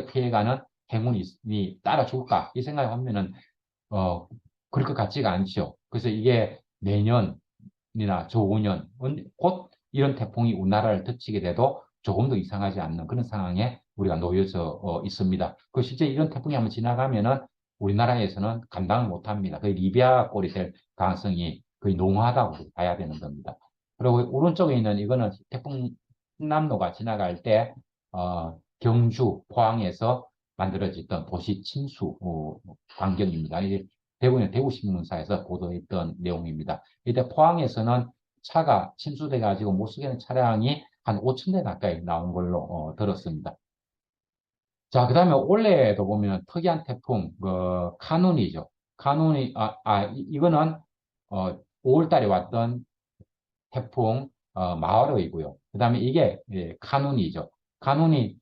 피해가는 행운이 따라 죽을까? 이 생각을 하면은, 그럴 것 같지가 않죠. 그래서 이게 내년이나 저 5년, 곧 이런 태풍이 우리나라를 덮치게 돼도 조금 도 이상하지 않는 그런 상황에 우리가 놓여져 있습니다. 그 실제 이런 태풍이 한번 지나가면은 우리나라에서는 감당을 못 합니다. 거의 리비아 꼴이 될 가능성이 거의 농후하다고 봐야 되는 겁니다. 그리고 오른쪽에 있는 이거는 태풍 남로가 지나갈 때, 경주, 포항에서 만들어졌던 도시 침수 광경입니다. 이게 대구의 대구신문사에서 보도했던 내용입니다. 이때 포항에서는 차가 침수돼 가지고 못 쓰게 된 차량이 한 5천 대 가까이 나온 걸로 들었습니다. 자, 그 다음에 올해도 보면 특이한 태풍, 카눈이죠. 카눈이, 이거는 5월 달에 왔던 태풍 마하로이고요. 그 다음에 이게 카눈이죠. 카눈이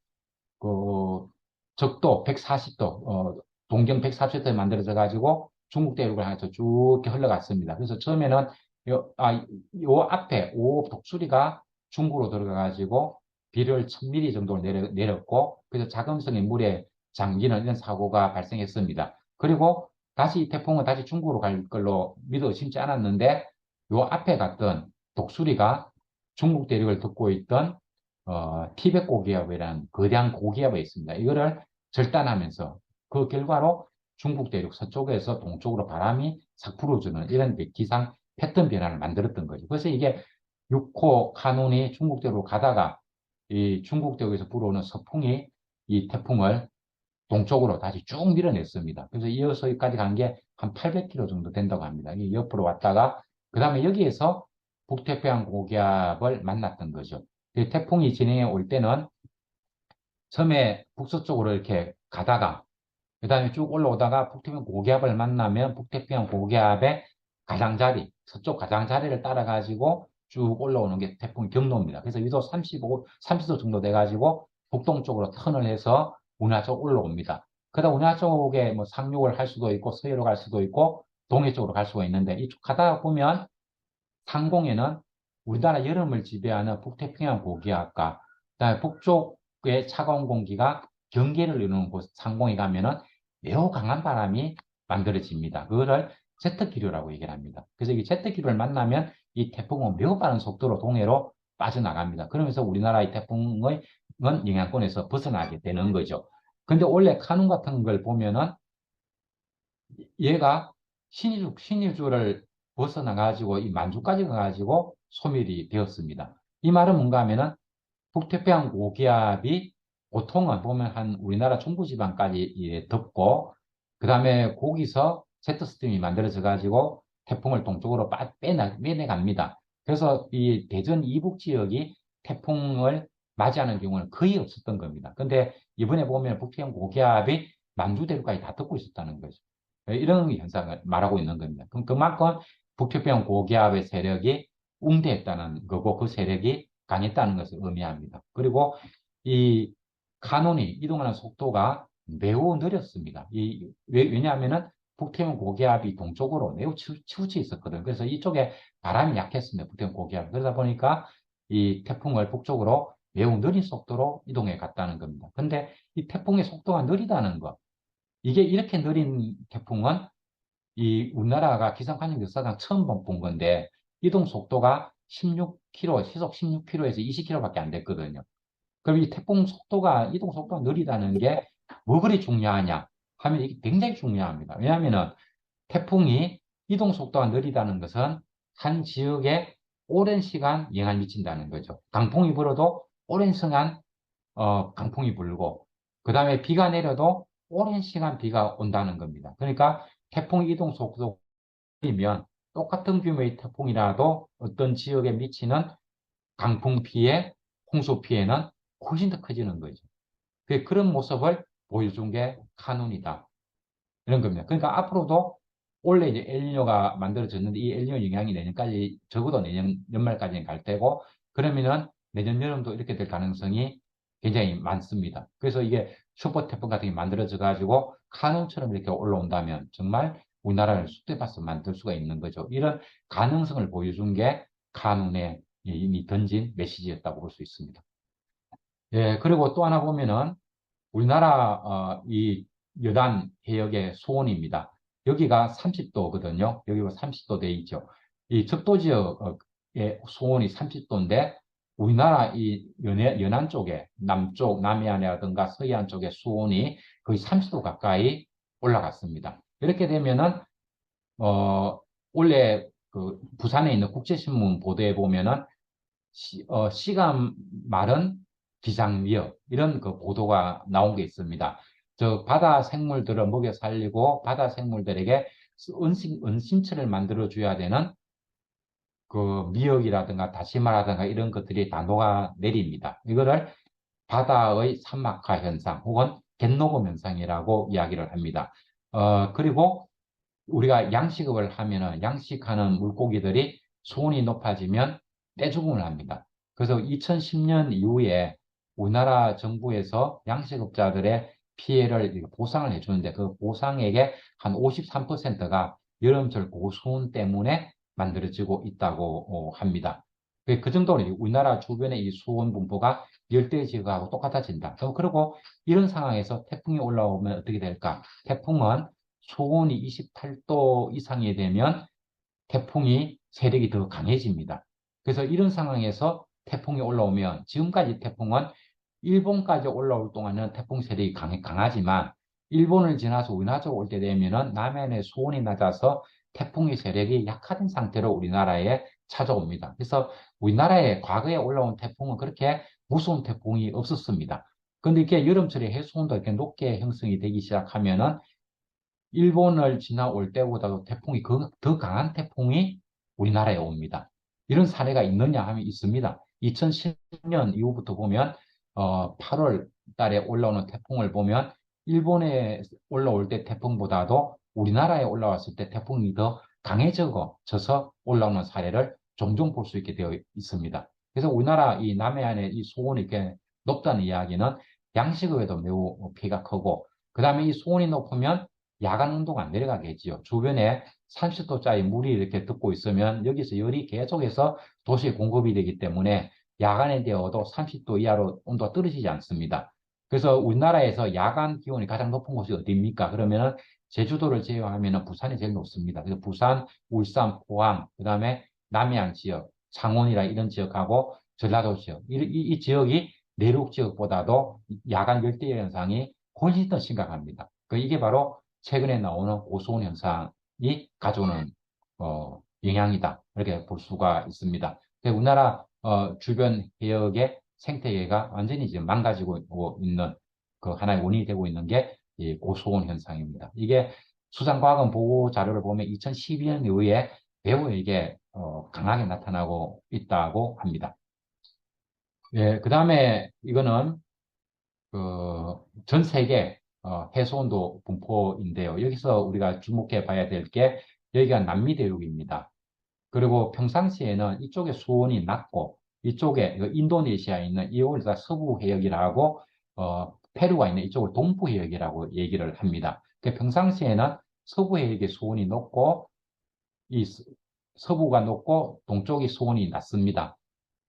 그 적도 140도, 동경 140도에 만들어져 가지고 중국 대륙을 향해서 쭉 이렇게 흘러갔습니다. 그래서 처음에는 요 앞에 오 독수리가 중국으로 들어가 가지고 비를 1000mm 정도 내렸고, 그래서 자금성의 물에 잠기는 이런 사고가 발생했습니다. 그리고 다시 이 태풍은 다시 중국으로 갈 걸로 믿어 심지 않았는데, 요 앞에 갔던 독수리가 중국 대륙을 덮고 있던 티베트 고기압이라는 거대한 고기압이 있습니다. 이거를 절단하면서 그 결과로 중국 대륙 서쪽에서 동쪽으로 바람이 싹 불어주는 이런 기상 패턴 변화를 만들었던 거죠. 그래서 이게 6호 카눈이 중국 대륙으로 가다가 이 중국 대륙에서 불어오는 서풍이 이 태풍을 동쪽으로 다시 쭉 밀어냈습니다. 그래서 이어서 여기까지 간 게 한 800km 정도 된다고 합니다. 이 옆으로 왔다가 그 다음에 여기에서 북태평양 고기압을 만났던 거죠. 그 태풍이 진행해 올 때는 처음에 북서쪽으로 이렇게 가다가 그 다음에 쭉 올라오다가 북태평양 고기압을 만나면 북태평양 고기압의 가장자리, 서쪽 가장자리를 따라가지고 쭉 올라오는 게 태풍 경로입니다. 그래서 위도 30도 정도 돼가지고 북동쪽으로 턴을 해서 운하 쪽 올라옵니다. 그러다 운하 쪽에 뭐 상륙을 할 수도 있고 서해로 갈 수도 있고 동해 쪽으로 갈 수가 있는데 이쪽 가다가 보면 상공에는 우리나라 여름을 지배하는 북태평양 고기압과 그다음에 북쪽의 차가운 공기가 경계를 이루는 곳 상공에 가면은 매우 강한 바람이 만들어집니다. 그거를 제트기류라고 얘기를 합니다. 그래서 이 제트기류를 만나면 이 태풍은 매우 빠른 속도로 동해로 빠져나갑니다. 그러면서 우리나라의 태풍의 영향권에서 벗어나게 되는 거죠. 근데 원래 카눈 같은 걸 보면은 얘가 신의주를 벗어나가지고 이 만주까지 가가지고 소멸이 되었습니다. 이 말은 뭔가 하면은 북태평양 고기압이 보통은 보면 한 우리나라 중부지방까지 덮고 그 다음에 거기서 제트스트림이 만들어져 가지고 태풍을 동쪽으로 빼내갑니다. 그래서 이 대전 이북 지역이 태풍을 맞이하는 경우는 거의 없었던 겁니다. 근데 이번에 보면 북태평양 고기압이 만주대륙까지 다 덮고 있었다는 거죠. 이런 현상을 말하고 있는 겁니다. 그럼 그만큼 북태평양 고기압의 세력이 웅대했다는 거고 그 세력이 강했다는 것을 의미합니다. 그리고 이 카눈이 이동하는 속도가 매우 느렸습니다. 왜냐하면은 북태평양 고기압이 동쪽으로 매우 치우쳐 있었거든요. 그래서 이쪽에 바람이 약했습니다. 북태평양 고기압. 그러다 보니까 이 태풍을 북쪽으로 매우 느린 속도로 이동해 갔다는 겁니다. 근데 이 태풍의 속도가 느리다는 것, 이게 이렇게 느린 태풍은 이 우리나라가 기상관측 역사상 처음 본 건데 이동 속도가 16km, 시속 16km에서 20km밖에 안 됐거든요. 그럼 이 태풍 속도가, 이동 속도가 느리다는 게 뭐 그리 중요하냐 하면 이게 굉장히 중요합니다. 왜냐하면은 태풍이 이동 속도가 느리다는 것은 한 지역에 오랜 시간 영향을 미친다는 거죠. 강풍이 불어도 오랜 시간 강풍이 불고 그 다음에 비가 내려도 오랜 시간 비가 온다는 겁니다. 그러니까 태풍 이동 속도면 똑같은 규모의 태풍이라도 어떤 지역에 미치는 강풍 피해, 홍수 피해는 훨씬 더 커지는 거죠. 그런 모습을 보여준 게 카눈이다. 이런 겁니다. 그러니까 앞으로도 원래 이제 엘니뇨가 만들어졌는데 이 엘니뇨 영향이 내년까지 적어도 내년 연말까지는 갈 테고 그러면은 내년 여름도 이렇게 될 가능성이 굉장히 많습니다. 그래서 이게 슈퍼 태풍 같은 게 만들어져 가지고 카눈처럼 이렇게 올라온다면 정말 우리나라를 쑥대밭으로 만들 수가 있는 거죠. 이런 가능성을 보여준 게 카눈에 이미 던진 메시지였다고 볼 수 있습니다. 예, 그리고 또 하나 보면은 우리나라 이 연안 해역의 수온입니다. 여기가 30도거든요. 여기가 30도 돼 있죠. 이 적도 지역의 수온이 30도인데 우리나라 이 연안 쪽에 남쪽 남해안이라든가 서해안 쪽의 수온이 거의 30도 가까이 올라갔습니다. 이렇게 되면은 원래 그 부산에 있는 국제신문 보도에 보면은 시간 말은 비상위협 이런 그 보도가 나온 게 있습니다. 저 바다 생물들을 먹여 살리고 바다 생물들에게 은신처를 만들어 줘야 되는 그 미역이라든가 다시마라든가 이런 것들이 다 녹아 내립니다. 이거를 바다의 산막화 현상 혹은 갯녹음 현상이라고 이야기를 합니다. 그리고 우리가 양식업을 하면은 양식하는 물고기들이 수온이 높아지면 떼죽음을 합니다. 그래서 2010년 이후에 우리나라 정부에서 양식업자들의 피해를 보상을 해주는데 그 보상액의 한 53%가 여름철 고수온 때문에 만들어지고 있다고 합니다. 그 정도로 우리나라 주변의 이 수온 분포가 열대 지역하고 똑같아진다. 그리고 이런 상황에서 태풍이 올라오면 어떻게 될까? 태풍은 수온이 28도 이상이 되면 태풍이 세력이 더 강해집니다. 그래서 이런 상황에서 태풍이 올라오면 지금까지 태풍은 일본까지 올라올 동안은 태풍 세력이 강하지만 일본을 지나서 우리나라 쪽으로 올 때 되면은 남해안의 수온이 낮아서 태풍의 세력이 약화된 상태로 우리나라에 찾아옵니다. 그래서 우리나라에 과거에 올라온 태풍은 그렇게 무서운 태풍이 없었습니다. 그런데 이게 여름철에 해수온도 이렇게 높게 형성이 되기 시작하면은 일본을 지나올 때보다도 태풍이 더 강한 태풍이 우리나라에 옵니다. 이런 사례가 있느냐 하면 있습니다. 2010년 이후부터 보면 8월 달에 올라오는 태풍을 보면 일본에 올라올 때 태풍보다도 우리나라에 올라왔을 때 태풍이 더 강해져서 올라오는 사례를 종종 볼 수 있게 되어 있습니다. 그래서 우리나라 이 남해안의 이 수온이 이렇게 높다는 이야기는 양식업에도 매우 피해가 크고, 그 다음에 이 수온이 높으면 야간 온도가 안 내려가겠지요. 주변에 30도짜리 물이 이렇게 듣고 있으면 여기서 열이 계속해서 도시에 공급이 되기 때문에 야간에 되어도 30도 이하로 온도가 떨어지지 않습니다. 그래서 우리나라에서 야간 기온이 가장 높은 곳이 어디입니까? 그러면은 제주도를 제외하면은 부산이 제일 높습니다. 그래서 부산, 울산, 포항, 그 다음에 남해안 지역, 창원이라 이런 지역하고 전라도 지역, 이 지역이 내륙 지역보다도 야간 열대 현상이 훨씬 더 심각합니다. 이게 바로 최근에 나오는 고수온 현상이 가져오는 영향이다. 이렇게 볼 수가 있습니다. 우리나라 주변 해역의 생태계가 완전히 지금 망가지고 있는 그 하나의 원인이 되고 있는 게 이 고수온 현상입니다. 이게 수상과학원 보고 자료를 보면 2012년 이후에 매우 이게 강하게 나타나고 있다고 합니다. 예, 그 다음에 이거는 전 세계 해수온도 분포인데요. 여기서 우리가 주목해 봐야 될 게 여기가 남미 대륙입니다. 그리고 평상시에는 이쪽에 수온이 낮고 이쪽에 인도네시아에 있는 이걸 다 서부 해역이라고 페루가 있는 이쪽을 동부 해역이라고 얘기를 합니다. 평상시에는 서부 해역의 수온이 높고 이 서부가 높고 동쪽의 수온이 낮습니다.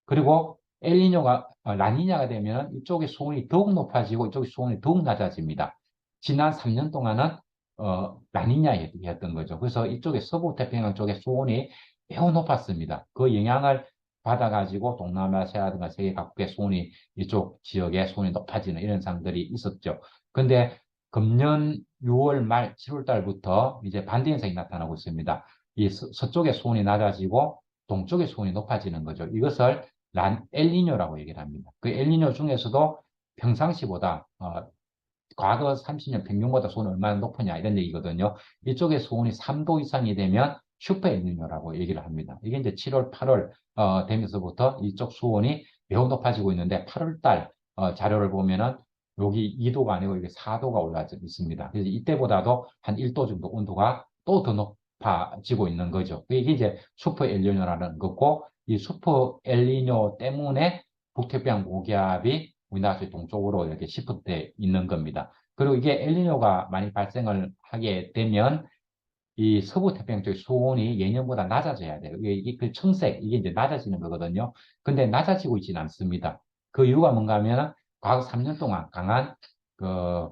그리고 라니냐가 되면 이쪽의 수온이 더욱 높아지고 이쪽의 수온이 더욱 낮아집니다. 지난 3년 동안은 라니냐였던 거죠. 그래서 이쪽에 서부 태평양 쪽의 수온이 매우 높았습니다. 그 영향을 받아가지고 동남아시아든가 세계 각국의 수온이 이쪽 지역의 수온이 높아지는 이런 상황들이 있었죠. 근데 금년 6월 말 7월 달부터 이제 반대 현상이 나타나고 있습니다. 이 서쪽의 수온이 낮아지고 동쪽의 수온이 높아지는 거죠. 이것을 엘니뇨라고 얘기를 합니다. 그 엘니뇨 중에서도 평상시보다 과거 30년 평균보다 수온이 얼마나 높으냐 이런 얘기거든요. 이쪽의 수온이 3도 이상이 되면 슈퍼 엘니뇨라고 얘기를 합니다. 이게 이제 7월, 8월 되면서부터 이쪽 수온이 매우 높아지고 있는데 8월 달 자료를 보면은 여기 2도가 아니고 이게 4도가 올라 있습니다. 그래서 이때보다도 한 1도 정도 온도가 또 더 높아지고 있는 거죠. 이게 이제 슈퍼 엘니뇨라는 거고, 이 슈퍼 엘니뇨 때문에 북태평양 고기압이 우리나라 동쪽으로 이렇게 시프트돼 있는 겁니다. 그리고 이게 엘니뇨가 많이 발생을 하게 되면 이 서부 태평양 쪽 수온이 예년보다 낮아져야 돼요. 이게 그 청색, 이게 이제 낮아지는 거거든요. 근데 낮아지고 있지는 않습니다. 그 이유가 뭔가 하면 과거 3년 동안 강한 그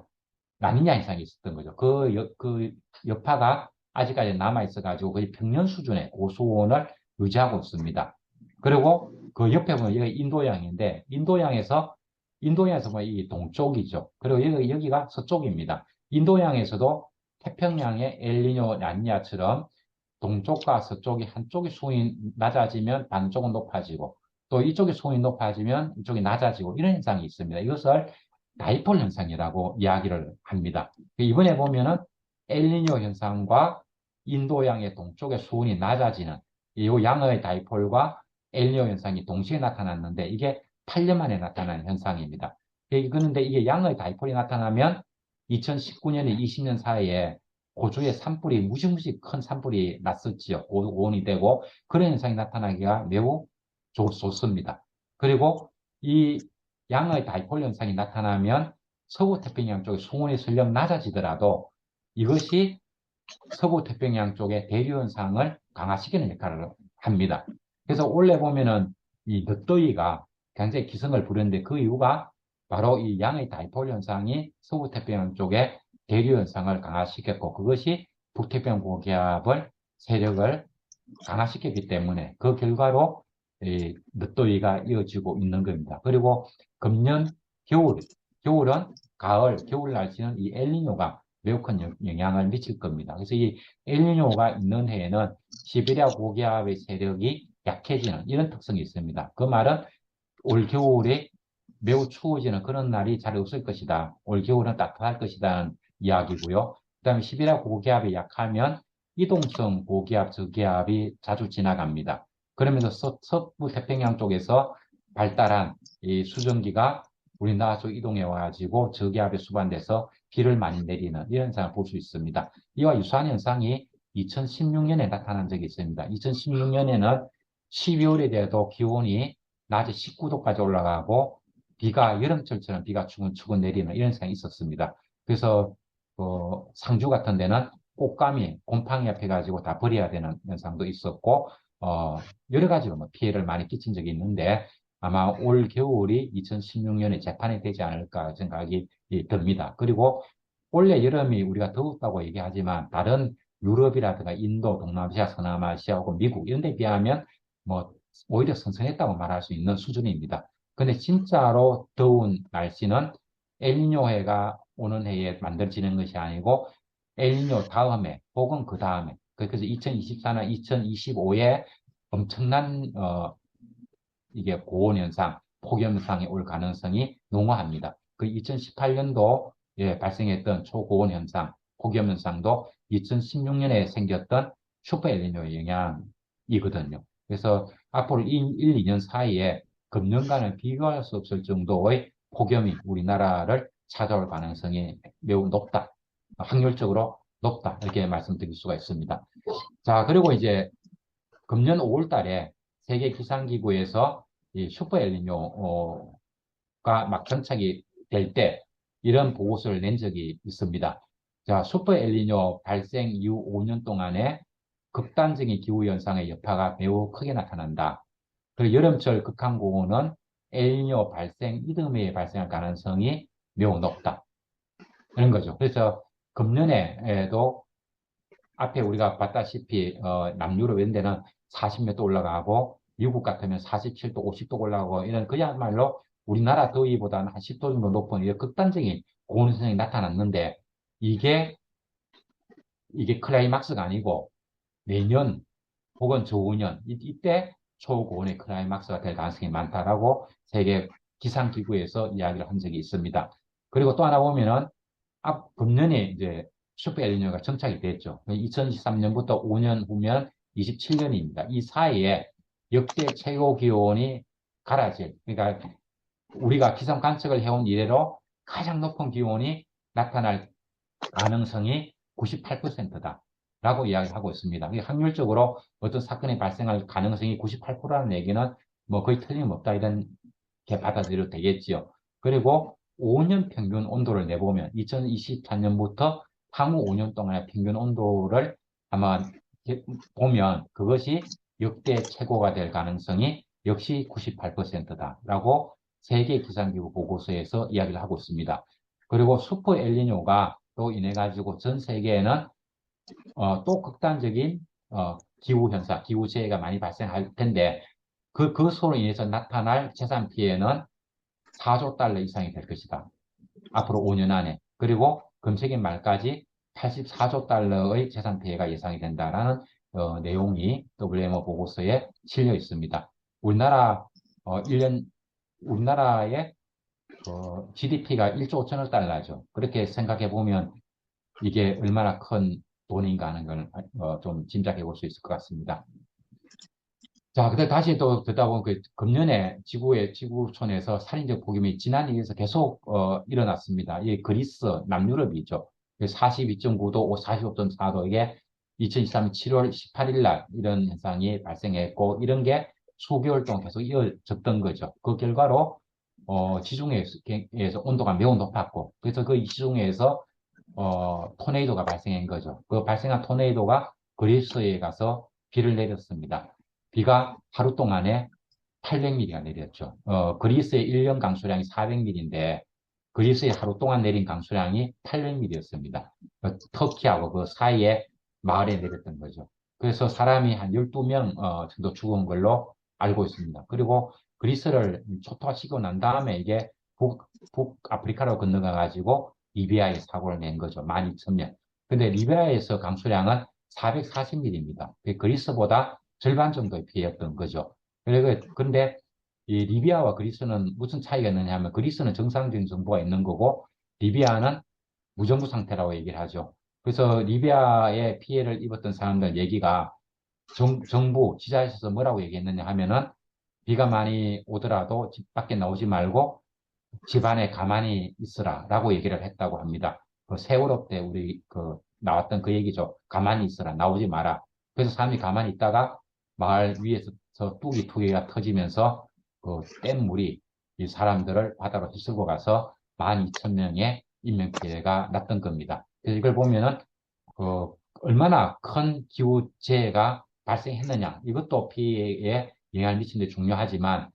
라니냐 현상이 있었던 거죠. 그 여파가 아직까지 남아있어가지고 거의 평년 수준의 고수온을 유지하고 있습니다. 그리고 그 옆에 보면 여기 인도양인데, 인도양에서 뭐 이 동쪽이죠. 그리고 여기가 서쪽입니다. 인도양에서도 태평양의 엘니뇨, 라니냐처럼 동쪽과 서쪽이 한쪽이 수온이 낮아지면 반쪽은 높아지고, 또 이쪽이 수온이 높아지면 이쪽이 낮아지고, 이런 현상이 있습니다. 이것을 다이폴 현상이라고 이야기를 합니다. 이번에 보면은 엘니뇨 현상과 인도양의 동쪽의 수온이 낮아지는 이 양의 다이폴과 엘니뇨 현상이 동시에 나타났는데, 이게 8년 만에 나타난 현상입니다. 그런데 이게 양의 다이폴이 나타나면 2019년에 20년 사이에 호주에 산불이 무지무지 큰 산불이 났었지요. 고온이 되고 그런 현상이 나타나기가 매우 좋습니다. 그리고 이 양의 다이폴 현상이 나타나면 서부 태평양 쪽의 수온이 설령 낮아지더라도 이것이 서부 태평양 쪽의 대류 현상을 강화시키는 역할을 합니다. 그래서 원래 보면은 이 늦더위가 굉장히 기승을 부렸는데, 그 이유가 바로 이 양의 다이폴 현상이 서부 태평양 쪽의 대류 현상을 강화시켰고, 그것이 북태평양 고기압을 세력을 강화시켰기 때문에 그 결과로 이 늦더위가 이어지고 있는 겁니다. 그리고 금년 겨울은 겨울 날씨는 이 엘니뇨가 매우 큰 영향을 미칠 겁니다. 그래서 이 엘니뇨가 있는 해에는 시베리아 고기압의 세력이 약해지는 이런 특성이 있습니다. 그 말은 올 겨울에 매우 추워지는 그런 날이 잘 없을 것이다. 올 겨울은 따뜻할 것이다는 이야기고요. 그다음에 시베리아 고기압이 약하면 이동성 고기압, 저기압이 자주 지나갑니다. 그러면서 서부 태평양 쪽에서 발달한 이 수증기가 우리나라 쪽 이동해 와가지고 저기압에 수반돼서 비를 많이 내리는 이런 현상을 볼 수 있습니다. 이와 유사한 현상이 2016년에 나타난 적이 있습니다. 2016년에는 12월에 돼도 기온이 낮에 19도까지 올라가고 비가 여름철처럼 비가 추근추근 내리는 이런 현상이 있었습니다. 그래서 상주 같은 데는 꽃감이 곰팡이 앞에 가지고 다 버려야 되는 현상도 있었고, 여러 가지로 뭐 피해를 많이 끼친 적이 있는데, 아마 올 겨울이 2016년에 재판이 되지 않을까 생각이 듭니다. 그리고 원래 여름이 우리가 더웠다고 얘기하지만 다른 유럽이라든가 인도, 동남아시아, 서남아시아 혹은 미국 이런 데 비하면 뭐 오히려 선선했다고 말할 수 있는 수준입니다. 근데 진짜로 더운 날씨는 엘니뇨해가 오는 해에 만들어지는 것이 아니고 엘니뇨 다음에 혹은 그 다음에, 그래서 2024나 2025에 엄청난 이게 고온 현상, 폭염 현상이 올 가능성이 농후합니다. 그 2018년도 발생했던 초고온 현상, 폭염 현상도 2016년에 생겼던 슈퍼 엘니뇨의 영향이거든요. 그래서 앞으로 1, 2년 사이에 금년과는 비교할 수 없을 정도의 폭염이 우리나라를 찾아올 가능성이 매우 높다. 확률적으로 높다. 이렇게 말씀드릴 수가 있습니다. 자, 그리고 이제 금년 5월 달에 세계기상기구에서 이 슈퍼 엘니뇨가 막 정착이 될 때 이런 보고서를 낸 적이 있습니다. 자, 슈퍼 엘니뇨 발생 이후 5년 동안에 극단적인 기후현상의 여파가 매우 크게 나타난다. 그리고 여름철 극한고온은 엘니뇨 발생 이듬해에 발생할 가능성이 매우 높다. 이런 거죠. 그래서 금년에도 앞에 우리가 봤다시피 남유럽 이런 데는 40몇 도 올라가고 미국 같으면 47도, 50도 올라가고 이런 그야말로 우리나라 더위보다는 한 10도 정도 높은 이런 극단적인 고온 현상이 나타났는데 이게 클라이막스가 아니고 내년 혹은 저후년 이때 초고온의 클라이막스가 될 가능성이 많다라고 세계 기상기구에서 이야기를 한 적이 있습니다. 그리고 또 하나 보면은 금년에 이제 슈퍼 엘니뇨가 정착이 됐죠. 2023년부터 5년 후면 27년입니다. 이 사이에 역대 최고 기온이 갈아질, 그러니까 우리가 기상 관측을 해온 이래로 가장 높은 기온이 나타날 가능성이 98%다. 라고 이야기하고 있습니다. 확률적으로 어떤 사건이 발생할 가능성이 98%라는 얘기는 뭐 거의 틀림없다. 이런 게 받아들여도 되겠지요. 그리고 5년 평균 온도를 내보면 2024년부터 향후 5년 동안의 평균 온도를 아마 보면 그것이 역대 최고가 될 가능성이 역시 98%다라고 세계 기상기구 보고서에서 이야기를 하고 있습니다. 그리고 슈퍼 엘니뇨가 또 인해 가지고 전 세계에는 또 극단적인 기후 현상, 기후 재해가 많이 발생할 텐데 그것으로 인해서 나타날 재산 피해는 4조 달러 이상이 될 것이다. 앞으로 5년 안에. 그리고 금세기 말까지 84조 달러의 재산 피해가 예상이 된다라는 내용이 WMO 보고서에 실려 있습니다. 우리나라 1년 우리나라의 GDP가 1조 5천억 달러죠. 그렇게 생각해 보면 이게 얼마나 큰 돈인가 하는 걸 좀 짐작해 볼 수 있을 것 같습니다. 자, 근데 다시 또 듣다 보면 금년에 지구촌에서 살인적 폭염이 지난 2일에서 계속 일어났습니다. 이 그리스, 남유럽이죠. 42.9도, 45.4도 이게 2023년 7월 18일 날 이런 현상이 발생했고 이런 게 수개월 동안 계속 이어졌던 거죠. 그 결과로 지중해에서 온도가 매우 높았고 그래서 그 지중해에서 토네이도가 발생한 거죠. 그 발생한 토네이도가 그리스에 가서 비를 내렸습니다. 비가 하루 동안에 800mm가 내렸죠. 그리스의 1년 강수량이 400mm인데 그리스의 하루 동안 내린 강수량이 800mm였습니다. 터키하고 그 사이에 마을에 내렸던 거죠. 그래서 사람이 한 12명 정도 죽은 걸로 알고 있습니다. 그리고 그리스를 초토화시키고 난 다음에 이게 북아프리카로 건너가 가지고 리비아에 사고를 낸 거죠. 12,000명. 근데 리비아에서 강수량은 440mm입니다. 그리스보다 절반 정도의 피해였던 거죠. 그런데 이 리비아와 그리스는 무슨 차이가 있느냐 하면 그리스는 정상적인 정부가 있는 거고 리비아는 무정부 상태라고 얘기를 하죠. 그래서 리비아에 피해를 입었던 사람들 얘기가 정부 지자체에서 뭐라고 얘기했느냐 하면은 비가 많이 오더라도 집 밖에 나오지 말고 집 안에 가만히 있으라 라고 얘기를 했다고 합니다. 그 세월호 때 우리 나왔던 그 얘기죠. 가만히 있으라, 나오지 마라. 그래서 사람이 가만히 있다가 마을 위에서 뚜기 투기가 터지면서 그 뗏물이 이 사람들을 바다로 휩쓸고 가서 12,000명의 인명피해가 났던 겁니다. 그래서 이걸 보면은 얼마나 큰 기후재해가 발생했느냐 이것도 피해에 영향을 미치는 데 중요하지만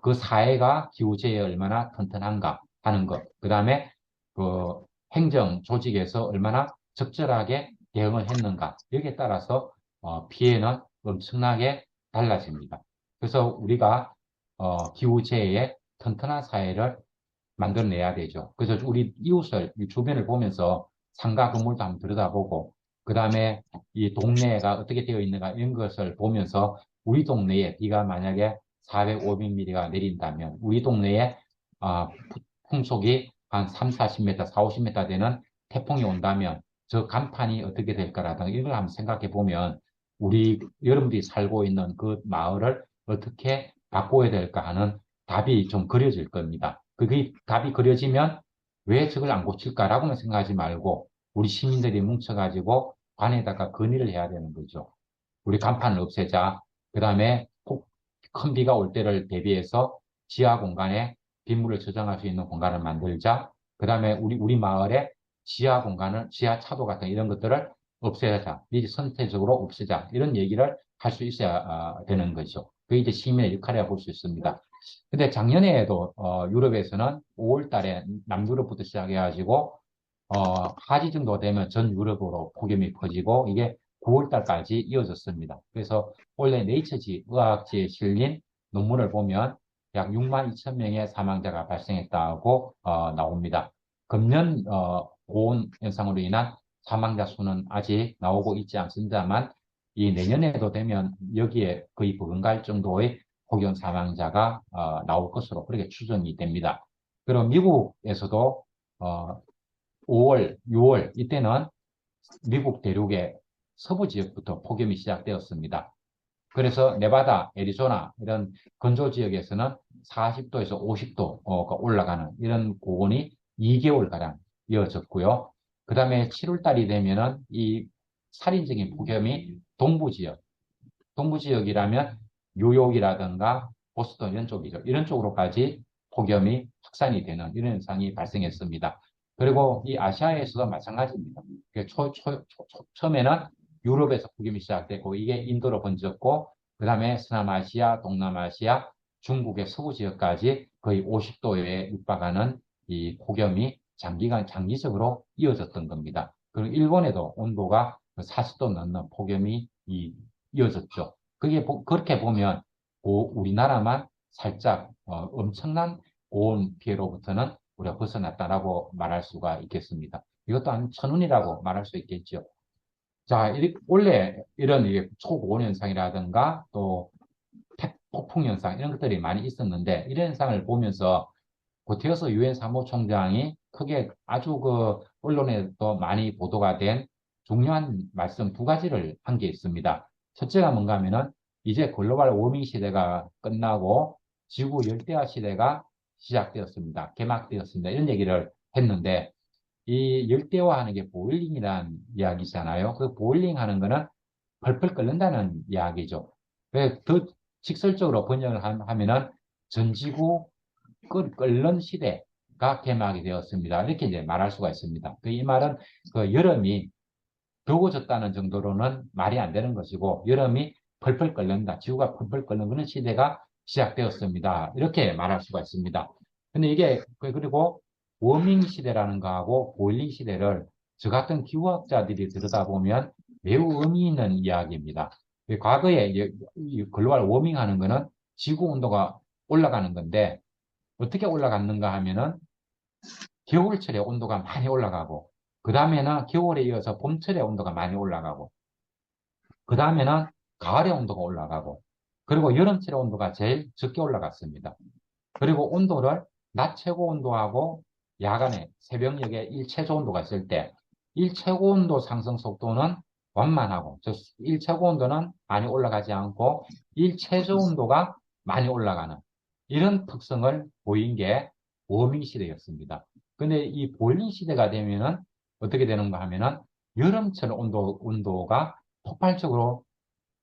그 사회가 기후재해에 얼마나 튼튼한가 하는 것, 그 다음에 그 행정 조직에서 얼마나 적절하게 대응을 했는가, 여기에 따라서 피해는 엄청나게 달라집니다. 그래서 우리가 기후재해에 튼튼한 사회를 만들어내야 되죠. 그래서 우리 이웃을, 이 주변을 보면서 상가 건물도 한번 들여다보고, 그 다음에 이 동네가 어떻게 되어 있는가 이런 것을 보면서 우리 동네에 비가 만약에 400, 500mm가 내린다면 우리 동네에 풍속이 한 3, 40m, 4, 50m 되는 태풍이 온다면 저 간판이 어떻게 될까라든가 이걸 한번 생각해 보면 우리 여러분들이 살고 있는 그 마을을 어떻게 바꿔야 될까 하는 답이 좀 그려질 겁니다. 그게 답이 그려지면 왜 저걸 안 고칠까라고는 생각하지 말고 우리 시민들이 뭉쳐가지고 관에다가 건의를 해야 되는 거죠. 우리 간판을 없애자. 그 다음에 큰 비가 올 때를 대비해서 지하 공간에 빗물을 저장할 수 있는 공간을 만들자. 그 다음에 우리 마을에 지하 공간을, 지하 차도 같은 이런 것들을 없애자. 이제 선택적으로 없애자. 이런 얘기를 할 수 있어야 되는 거죠. 그게 이제 시민의 역할이라고 볼 수 있습니다. 근데 작년에도 유럽에서는 5월 달에 남유럽부터 시작해가지고 하지 정도 되면 전 유럽으로 폭염이 퍼지고 이게 9월 달까지 이어졌습니다. 그래서 원래 네이처지 의학지에 실린 논문을 보면 약 6만 2천 명의 사망자가 발생했다고 나옵니다. 금년 고온 현상으로 인한 사망자 수는 아직 나오고 있지 않습니다만 이 내년에도 되면 여기에 거의 버금갈 정도의 폭염 사망자가 나올 것으로 그렇게 추정이 됩니다. 그리고 미국에서도 5월, 6월 이때는 미국 대륙의 서부 지역부터 폭염이 시작되었습니다. 그래서 네바다, 애리조나 이런 건조 지역에서는 40도에서 50도가 올라가는 이런 고온이 2개월가량 이어졌고요. 그 다음에 7월달이 되면은 이 살인적인 폭염이 동부 지역이라면 뉴욕이라든가 보스턴 이런 쪽이죠. 이런 쪽으로까지 폭염이 확산이 되는 이런 현상이 발생했습니다. 그리고 이 아시아에서도 마찬가지입니다. 처음에는 유럽에서 폭염이 시작됐고 이게 인도로 번졌고 그 다음에 서남아시아, 동남아시아, 중국의 서부 지역까지 거의 50도에 육박하는 이 폭염이 장기적으로 이어졌던 겁니다. 그리고 일본에도 온도가 40도 넘는 폭염이 이어졌죠. 그렇게 보면 우리나라만 살짝 엄청난 고온 피해로부터는 우리가 벗어났다라고 말할 수가 있겠습니다. 이것도 한 천운이라고 말할 수 있겠죠. 자, 원래 이런 초고온 현상이라든가 또 폭풍 현상 이런 것들이 많이 있었는데 이런 현상을 보면서 구테러스 유엔 사무총장이 크게 아주 언론에도 많이 보도가 된 중요한 말씀 두 가지를 한 게 있습니다. 첫째가 뭔가 하면은 이제 글로벌 워밍 시대가 끝나고 지구 열대화 시대가 시작되었습니다. 개막되었습니다. 이런 얘기를 했는데 이 열대화 하는 게 보일링이라는 이야기잖아요. 그 보일링 하는 거는 펄펄 끓는다는 이야기죠. 더 직설적으로 번역을 하면은 전지구 끓는 시대가 개막이 되었습니다. 이렇게 이제 말할 수가 있습니다. 이 말은 여름이 더워졌다는 정도로는 말이 안 되는 것이고, 여름이 펄펄 끓는다. 지구가 펄펄 끓는 그런 시대가 시작되었습니다. 이렇게 말할 수가 있습니다. 근데 이게, 그리고 워밍 시대라는 거하고 보일링 시대를 저 같은 기후학자들이 들여다보면 매우 의미 있는 이야기입니다. 과거에 글로벌 워밍 하는 거는 지구 온도가 올라가는 건데, 어떻게 올라갔는가 하면은 겨울철에 온도가 많이 올라가고, 그 다음에는 겨울에 이어서 봄철에 온도가 많이 올라가고, 그 다음에는 가을에 온도가 올라가고, 그리고 여름철에 온도가 제일 적게 올라갔습니다. 그리고 온도를 낮 최고 온도하고 야간에 새벽녘에 일최저 온도가 있을 때, 일최고 온도 상승 속도는 완만하고, 즉 일최고 온도는 많이 올라가지 않고 일최저 온도가 많이 올라가는 이런 특성을 보인 게 워밍 시대였습니다. 근데 이 보일링 시대가 되면은 어떻게 되는가 하면은 여름철 온도가 폭발적으로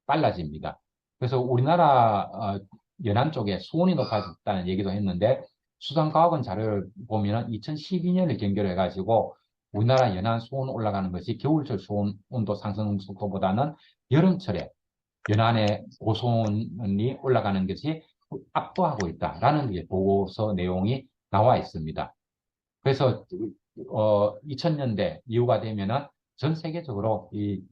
빨라집니다. 그래서 우리나라 연안 쪽에 수온이 높아졌다는 얘기도 했는데 수상과학원 자료를 보면은 2012년을 경계로 해가지고 우리나라 연안 수온 올라가는 것이 겨울철 수온 온도 상승 속도보다는 여름철에 연안의 고수온이 올라가는 것이 압도하고 있다라는 보고서 내용이 나와 있습니다. 그래서 2000년대 이후가 되면은 전 세계적으로 이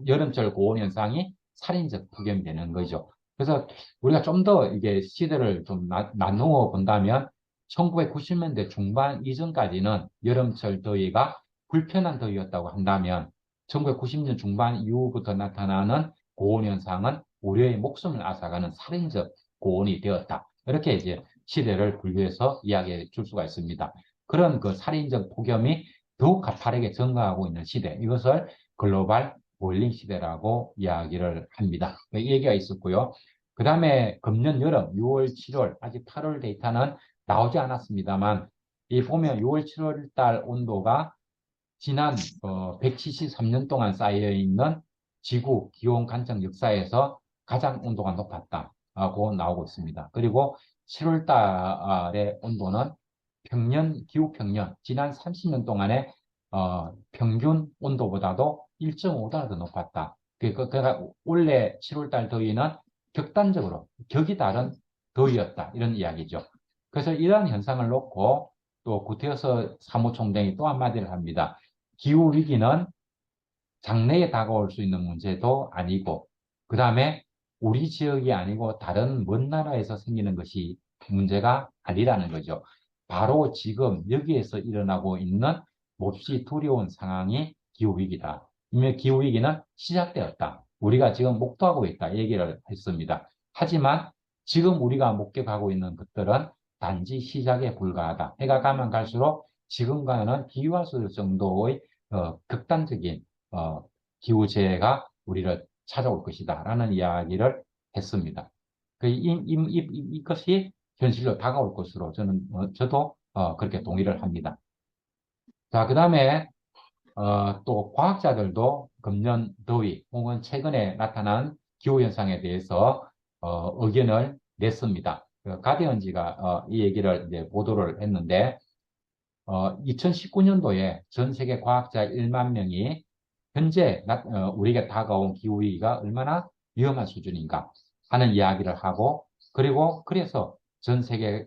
여름철 고온 현상이 살인적 폭염이 되는 거죠. 그래서 우리가 좀 더 이게 시대를 좀 나누어 본다면 1990년대 중반 이전까지는 여름철 더위가 불편한 더위였다고 한다면 1990년 중반 이후부터 나타나는 고온 현상은 우리의 목숨을 앗아가는 살인적 고온이 되었다. 이렇게 이제 시대를 분류해서 이야기해 줄 수가 있습니다. 그런 살인적 폭염이 더욱 가파르게 증가하고 있는 시대, 이것을 글로벌 워밍 시대라고 이야기를 합니다. 이 얘기가 있었고요. 그 다음에 금년 여름 6월, 7월, 아직 8월 데이터는 나오지 않았습니다만 이 보면 6월, 7월 달 온도가 지난 173년 동안 쌓여있는 지구 기온 관측 역사에서 가장 온도가 높았다고 나오고 있습니다. 그리고 7월 달의 온도는 기후 평년, 지난 30년 동안의 평균 온도보다도 1.5도나 더 높았다. 그러니까 원래 7월 달 더위는 극단적으로 격이 다른 더위였다. 이런 이야기죠. 그래서 이러한 현상을 놓고 또 구테러스 사무총장이 또 한마디를 합니다. 기후 위기는 장래에 다가올 수 있는 문제도 아니고, 그 다음에 우리 지역이 아니고 다른 먼 나라에서 생기는 것이 문제가 아니라는 거죠. 바로 지금 여기에서 일어나고 있는 몹시 두려운 상황이 기후위기다. 이미 기후위기는 시작되었다. 우리가 지금 목도하고 있다. 얘기를 했습니다. 하지만 지금 우리가 목격하고 있는 것들은 단지 시작에 불과하다. 해가 가면 갈수록 지금과는 비교할 수 없을 정도의 극단적인 기후재해가 우리를 찾아올 것이다. 라는 이야기를 했습니다. 이것이 현실로 다가올 것으로 저도 그렇게 동의를 합니다. 자, 그 다음에 또 과학자들도 금년 더위 혹은 최근에 나타난 기후현상에 대해서 의견을 냈습니다. 가디언지가 이 얘기를 이제 보도를 했는데 2019년도에 전 세계 과학자 1만 명이 현재 우리가 다가온 기후위기가 얼마나 위험한 수준인가 하는 이야기를 하고, 그리고 그래서 전 세계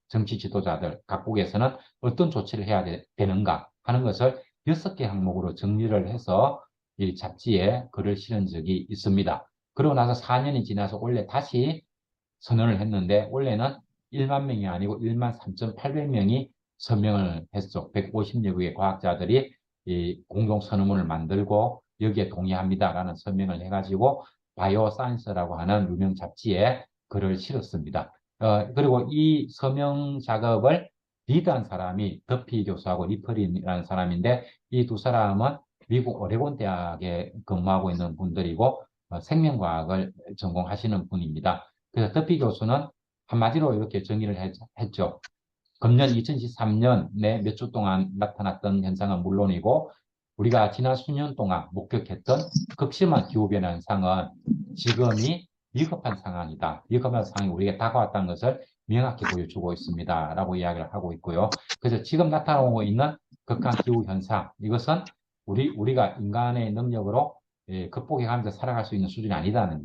정치 지도자들, 각국에서는 어떤 조치를 해야 되는가 하는 것을 6개 항목으로 정리를 해서 이 잡지에 글을 실은 적이 있습니다. 그러고 나서 4년이 지나서 원래 다시 선언을 했는데 원래는 1만 명이 아니고 1만 3,800명이 서명을 했죠. 150여 개의 과학자들이 이 공동선언문을 만들고 여기에 동의합니다라는 서명을 해가지고 바이오 사이언스라고 하는 유명 잡지에 글을 실었습니다. 그리고 이 서명 작업을 리드한 사람이 더피 교수하고 리퍼린이라는 사람인데 이 두 사람은 미국 오레곤 대학에 근무하고 있는 분들이고 생명과학을 전공하시는 분입니다. 그래서 더피 교수는 한마디로 이렇게 정의를 했죠. 금년 2013년에 몇 주 동안 나타났던 현상은 물론이고 우리가 지난 수년 동안 목격했던 극심한 기후변화 현상은 지금이 위급한 상황이다. 위급한 상황이 우리에게 다가왔다는 것을 명확히 보여주고 있습니다. 라고 이야기를 하고 있고요. 그래서 지금 나타나고 있는 극한 기후 현상, 이것은 우리가 인간의 능력으로 극복해가면서 살아갈 수 있는 수준이 아니다는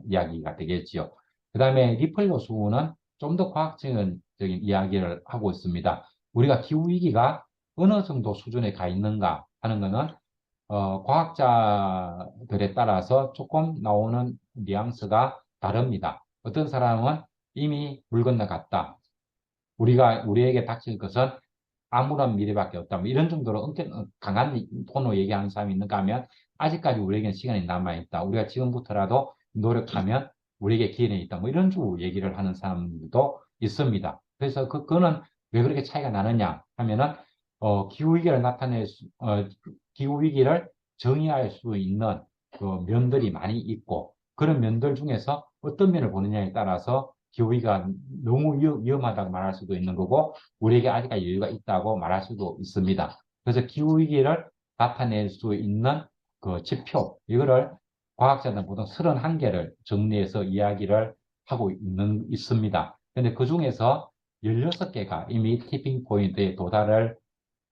이야기가 되겠지요. 그 다음에 리플 교수는 좀 더 과학적인 이야기를 하고 있습니다. 우리가 기후위기가 어느 정도 수준에 가 있는가 하는 것은 과학자들에 따라서 조금 나오는 뉘앙스가 다릅니다. 어떤 사람은 이미 물 건너갔다. 우리에게 닥칠 것은 아무런 미래밖에 없다. 뭐 이런 정도로 강한 톤으로 얘기하는 사람이 있는가 하면 아직까지 우리에게는 시간이 남아있다. 우리가 지금부터라도 노력하면 우리에게 기회는 있다. 뭐 이런 식으로 얘기를 하는 사람도 있습니다. 그래서 그거는 왜 그렇게 차이가 나느냐 하면은 기후위기를 기후위기를 정의할 수 있는 그 면들이 많이 있고 그런 면들 중에서 어떤 면을 보느냐에 따라서 기후위기가 너무 위험하다고 말할 수도 있는 거고 우리에게 아직까지 여유가 있다고 말할 수도 있습니다. 그래서 기후위기를 나타낼 수 있는 그 지표, 이거를 과학자들은 보통 31개를 정리해서 이야기를 하고 있습니다. 근데 그 중에서 16개가 이미 티핑 포인트에 도달을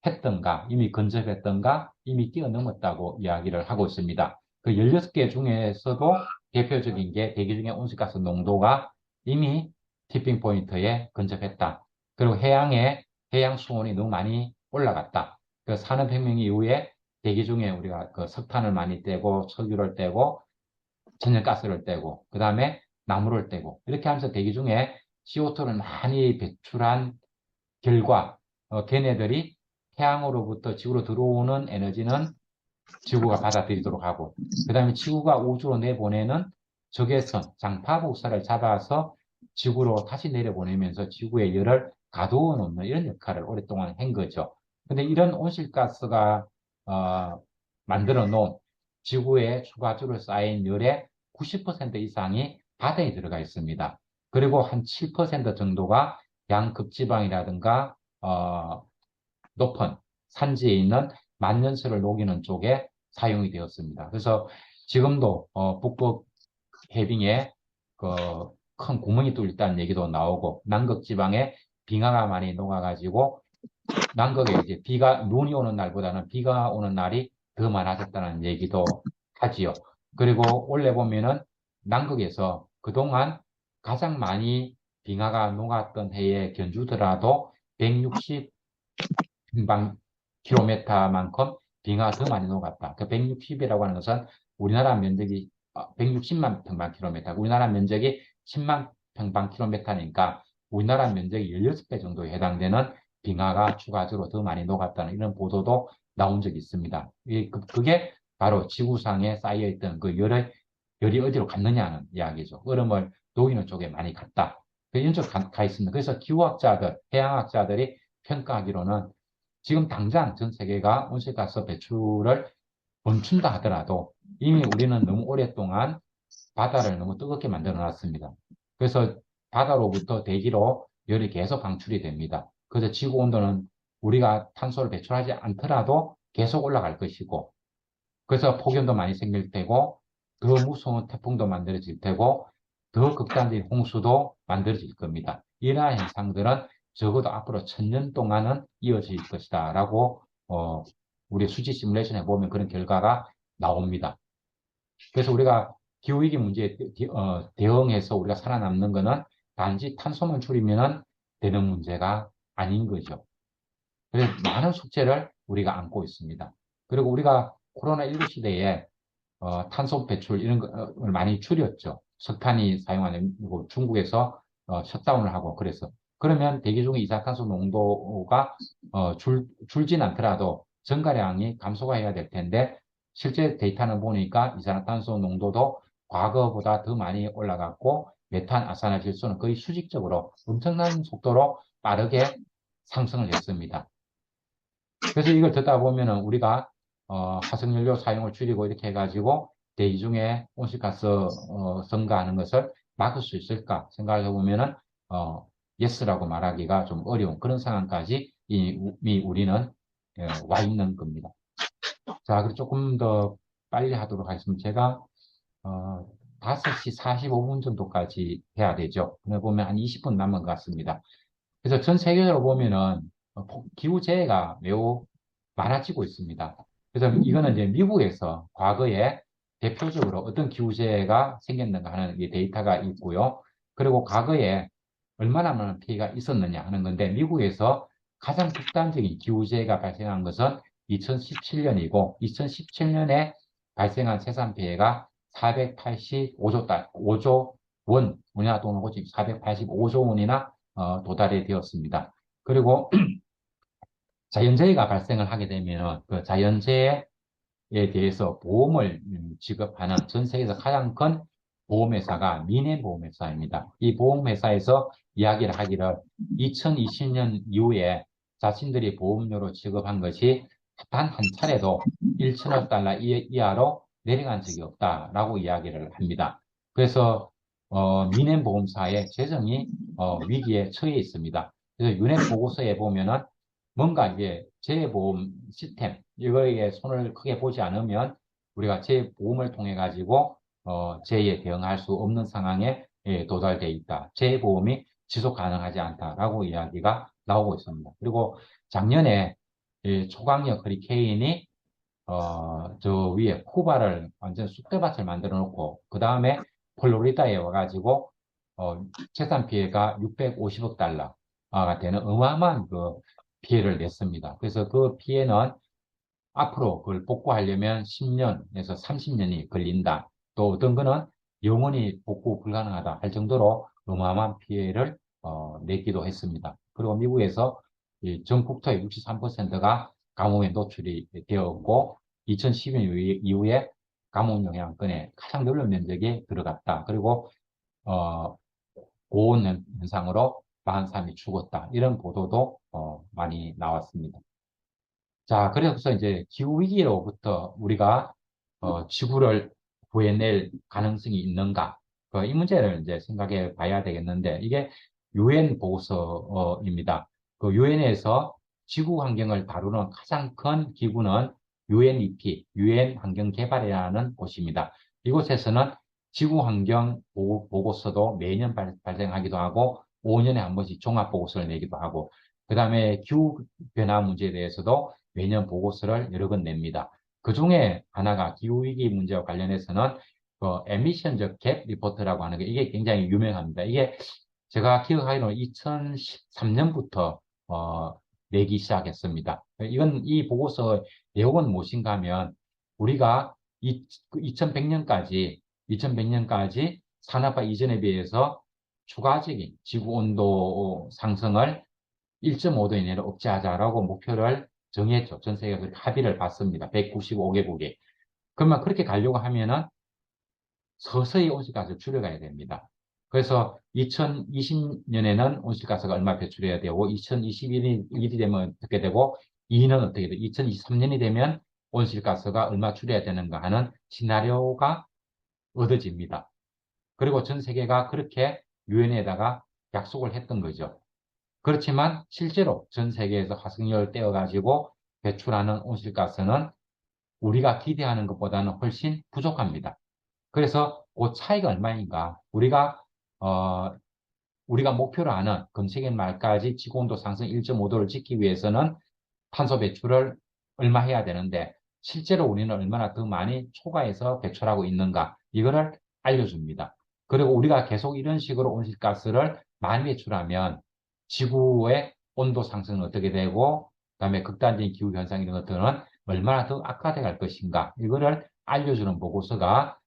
했던가, 이미 근접했던가, 이미 뛰어넘었다고 이야기를 하고 있습니다. 그 16개 중에서도 대표적인 게 대기 중의 온실가스 농도가 이미 티핑 포인트에 근접했다. 그리고 해양 수온이 너무 많이 올라갔다. 그 산업혁명 이후에 대기 중에 우리가 그 석탄을 많이 떼고 석유를 떼고 천연가스를 떼고 그 다음에 나무를 떼고 이렇게 하면서 대기 중에 CO2를 많이 배출한 결과 걔네들이 태양으로부터 지구로 들어오는 에너지는 지구가 받아들이도록 하고 그 다음에 지구가 우주로 내보내는 적외선, 장파 복사를 잡아서 지구로 다시 내려보내면서 지구의 열을 가두어 놓는 이런 역할을 오랫동안 한 거죠. 근데 이런 온실가스가 만들어 놓은 지구에 추가적으로 쌓인 열의 90% 이상이 바다에 들어가 있습니다. 그리고 한 7% 정도가 양극지방이라든가 높은 산지에 있는 만년설을 녹이는 쪽에 사용이 되었습니다. 그래서 지금도 북극 해빙에 그 큰 구멍이 뚫렸다는 얘기도 나오고 남극지방에 빙하가 많이 녹아가지고 남극에 이제 눈이 오는 날보다는 비가 오는 날이 더 많아졌다는 얘기도 하지요. 그리고 원래 보면은 남극에서 그동안 가장 많이 빙하가 녹았던 해에 견주더라도 160 平方킬로미터만큼 빙하가 더 많이 녹았다. 그 160이라고 하는 것은 우리나라 면적이 160만 평방킬로미터, 우리나라 면적이 10만 평방킬로미터니까 우리나라 면적이 16배 정도에 해당되는 빙하가 추가적으로 더 많이 녹았다는 이런 보도도 나온 적이 있습니다. 그게 바로 지구상에 쌓여있던 그 열이 어디로 갔느냐는 이야기죠. 얼음을 녹이는 쪽에 많이 갔다. 이런 쪽으로 가 있습니다. 그래서 기후학자들, 해양학자들이 평가하기로는 지금 당장 전 세계가 온실가스 배출을 멈춘다 하더라도 이미 우리는 너무 오랫동안 바다를 너무 뜨겁게 만들어 놨습니다. 그래서 바다로부터 대기로 열이 계속 방출이 됩니다. 그래서 지구 온도는 우리가 탄소를 배출하지 않더라도 계속 올라갈 것이고, 그래서 폭염도 많이 생길 테고, 더 무서운 태풍도 만들어질 테고, 더 극단적인 홍수도 만들어질 겁니다. 이러한 현상들은 적어도 앞으로 1000년 동안은 이어질 것이다 라고 우리 수치 시뮬레이션 해보면 그런 결과가 나옵니다. 그래서 우리가 기후위기 문제에 대응해서 우리가 살아남는 거는 단지 탄소만 줄이면은 되는 문제가 아닌 거죠. 그래서 많은 숙제를 우리가 안고 있습니다. 그리고 우리가 코로나19 시대에 탄소 배출 이런 걸 많이 줄였죠. 석탄이 사용하는 중국에서 셧다운을 하고 그래서 그러면 대기 중에 이산화탄소 농도가 줄진 않더라도 증가량이 감소가 해야 될 텐데 실제 데이터는 보니까 이산화탄소 농도도 과거보다 더 많이 올라갔고 메탄 아산화질소는 거의 수직적으로 엄청난 속도로 빠르게 상승을 했습니다. 그래서 이걸 듣다 보면은 우리가 화석연료 사용을 줄이고 이렇게 해가지고 대기 중에 온실가스 증가하는 것을 막을 수 있을까 생각해 보면은 예스라고 말하기가 좀 어려운 그런 상황까지 이미 우리는 와 있는 겁니다. 자, 그리고 조금 더 빨리 하도록 하겠습니다. 제가 5시 45분 정도까지 해야 되죠. 그래 보면 한 20분 남은 것 같습니다. 그래서 전 세계적으로 보면은 기후재해가 매우 많아지고 있습니다. 그래서 이거는 이제 미국에서 과거에 대표적으로 어떤 기후재해가 생겼는가 하는 이 데이터가 있고요. 그리고 과거에 얼마나 많은 피해가 있었느냐 하는 건데 미국에서 가장 극단적인 기후재해가 발생한 것은 2017년이고 2017년에 발생한 세산 피해가 485조 원, 우리나라 돈으로 485조 원이나 도달이 되었습니다. 그리고 자연재해가 발생을 하게 되면 그 자연재해에 대해서 보험을 지급하는 전 세계에서 가장 큰 보험회사가 미넨보험회사입니다. 이 보험회사에서 이야기를 하기를 2020년 이후에 자신들이 보험료로 지급한 것이 단 한 차례도 1천억 달러 이하로 내려간 적이 없다라고 이야기를 합니다. 그래서 미넨보험사의 재정이 위기에 처해 있습니다. 그래서 유엔 보고서에 보면은 뭔가 이게 재보험 시스템 이거에 손을 크게 보지 않으면 우리가 재보험을 통해 가지고 재해에 대응할 수 없는 상황에 도달돼 있다. 재보험이 지속 가능하지 않다라고 이야기가 나오고 있습니다. 그리고 작년에 초강력 허리케인이 저 위에 쿠바를 완전 쑥대밭을 만들어 놓고 그 다음에 플로리다에 와가지고 재산 피해가 650억 달러가 되는 어마어마한 그 피해를 냈습니다. 그래서 그 피해는 앞으로 그걸 복구하려면 10년에서 30년이 걸린다. 또 어떤 거는 영원히 복구 불가능하다 할 정도로 어마어마한 피해를 내기도 했습니다. 그리고 미국에서 전 국토의 63%가 가뭄에 노출이 되었고 2012년 이후에 가뭄 영향권에 가장 넓은 면적에 들어갔다. 그리고 고온 현상으로 많은 사람이 죽었다. 이런 보도도 많이 나왔습니다. 자, 그래서 이제 기후위기로부터 우리가 지구를 구해낼 가능성이 있는가? 이 문제를 이제 생각해 봐야 되겠는데, 이게 유엔 보고서입니다. 그 유엔에서 지구 환경을 다루는 가장 큰 기구는 UNEP, 유엔 환경 개발이라는 곳입니다. 이곳에서는 지구 환경 보고서도 매년 발생하기도 하고, 5년에 한 번씩 종합 보고서를 내기도 하고, 그 다음에 기후 변화 문제에 대해서도 매년 보고서를 여러 건 냅니다. 그 중에 하나가 기후위기 문제와 관련해서는 에미션적 갭 리포트라고 하는 게 이게 굉장히 유명합니다. 이게 제가 기억하기로는 2013년부터 내기 시작했습니다. 이 보고서 내용은 무엇인가 하면 우리가 2100년까지 산업화 이전에 비해서 추가적인 지구 온도 상승을 1.5도 이내로 억제하자라고 목표를 정했죠. 전 세계에서 합의를 받습니다. 195개국이. 그러면 그렇게 가려고 하면은 서서히 온실가스를 줄여가야 됩니다. 그래서 2020년에는 온실가스가 얼마 배출해야 되고 2021년이 되면 어떻게 되고 2는 어떻게 되고 2023년이 되면 온실가스가 얼마 줄여야 되는가 하는 시나리오가 얻어집니다. 그리고 전 세계가 그렇게 유엔에다가 약속을 했던 거죠. 그렇지만 실제로 전 세계에서 화석연료를 떼어가지고 배출하는 온실가스는 우리가 기대하는 것보다는 훨씬 부족합니다. 그래서 그 차이가 얼마인가? 우리가 목표로 하는 금세기 말까지 지구온도 상승 1.5도를 지키기 위해서는 탄소 배출을 얼마 해야 되는데 실제로 우리는 얼마나 더 많이 초과해서 배출하고 있는가? 이거를 알려줍니다. 그리고 우리가 계속 이런 식으로 온실가스를 많이 배출하면 지구의 온도 상승은 어떻게 되고, 그다음에 극단적인 기후 현상 이런 것들은 얼마나 더 악화돼 갈 것인가, 이거를 알려주는 보고서가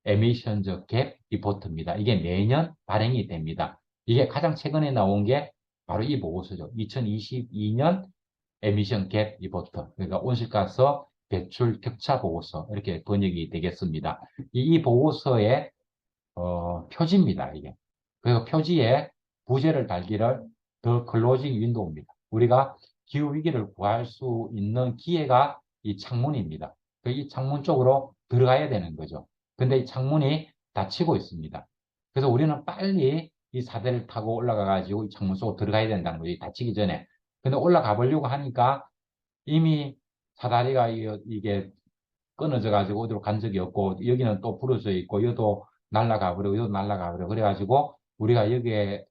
에미션즈 갭 리포트입니다. 이게 매년 발행이 됩니다. 이게 가장 최근에 나온 게 바로 이 보고서죠. 2022년 에미션 갭 리포트. 그러니까 온실가스 배출 격차 보고서, 이렇게 번역이 되겠습니다. 이 보고서의 표지입니다, 이게. 그리고 표지에 부제를 달기를 더 클로징 윈도우입니다. 우리가 기후 위기를 구할 수 있는 기회가 이 창문입니다. 이 창문 쪽으로 들어가야 되는 거죠. 근데 이 창문이 닫히고 있습니다. 그래서 우리는 빨리 이 사대를 타고 올라가 가지고 이 창문 속으로 들어가야 된다는 거죠. 닫히기 전에. 근데 올라가 보려고 하니까 이미 사다리가 이게 끊어져 가지고 어디로 간 적이 없고, 여기는 또 부러져 있고, 여도 날아가 버리고, 여도 날아가 버리고, 그래가지고 우리가 여기에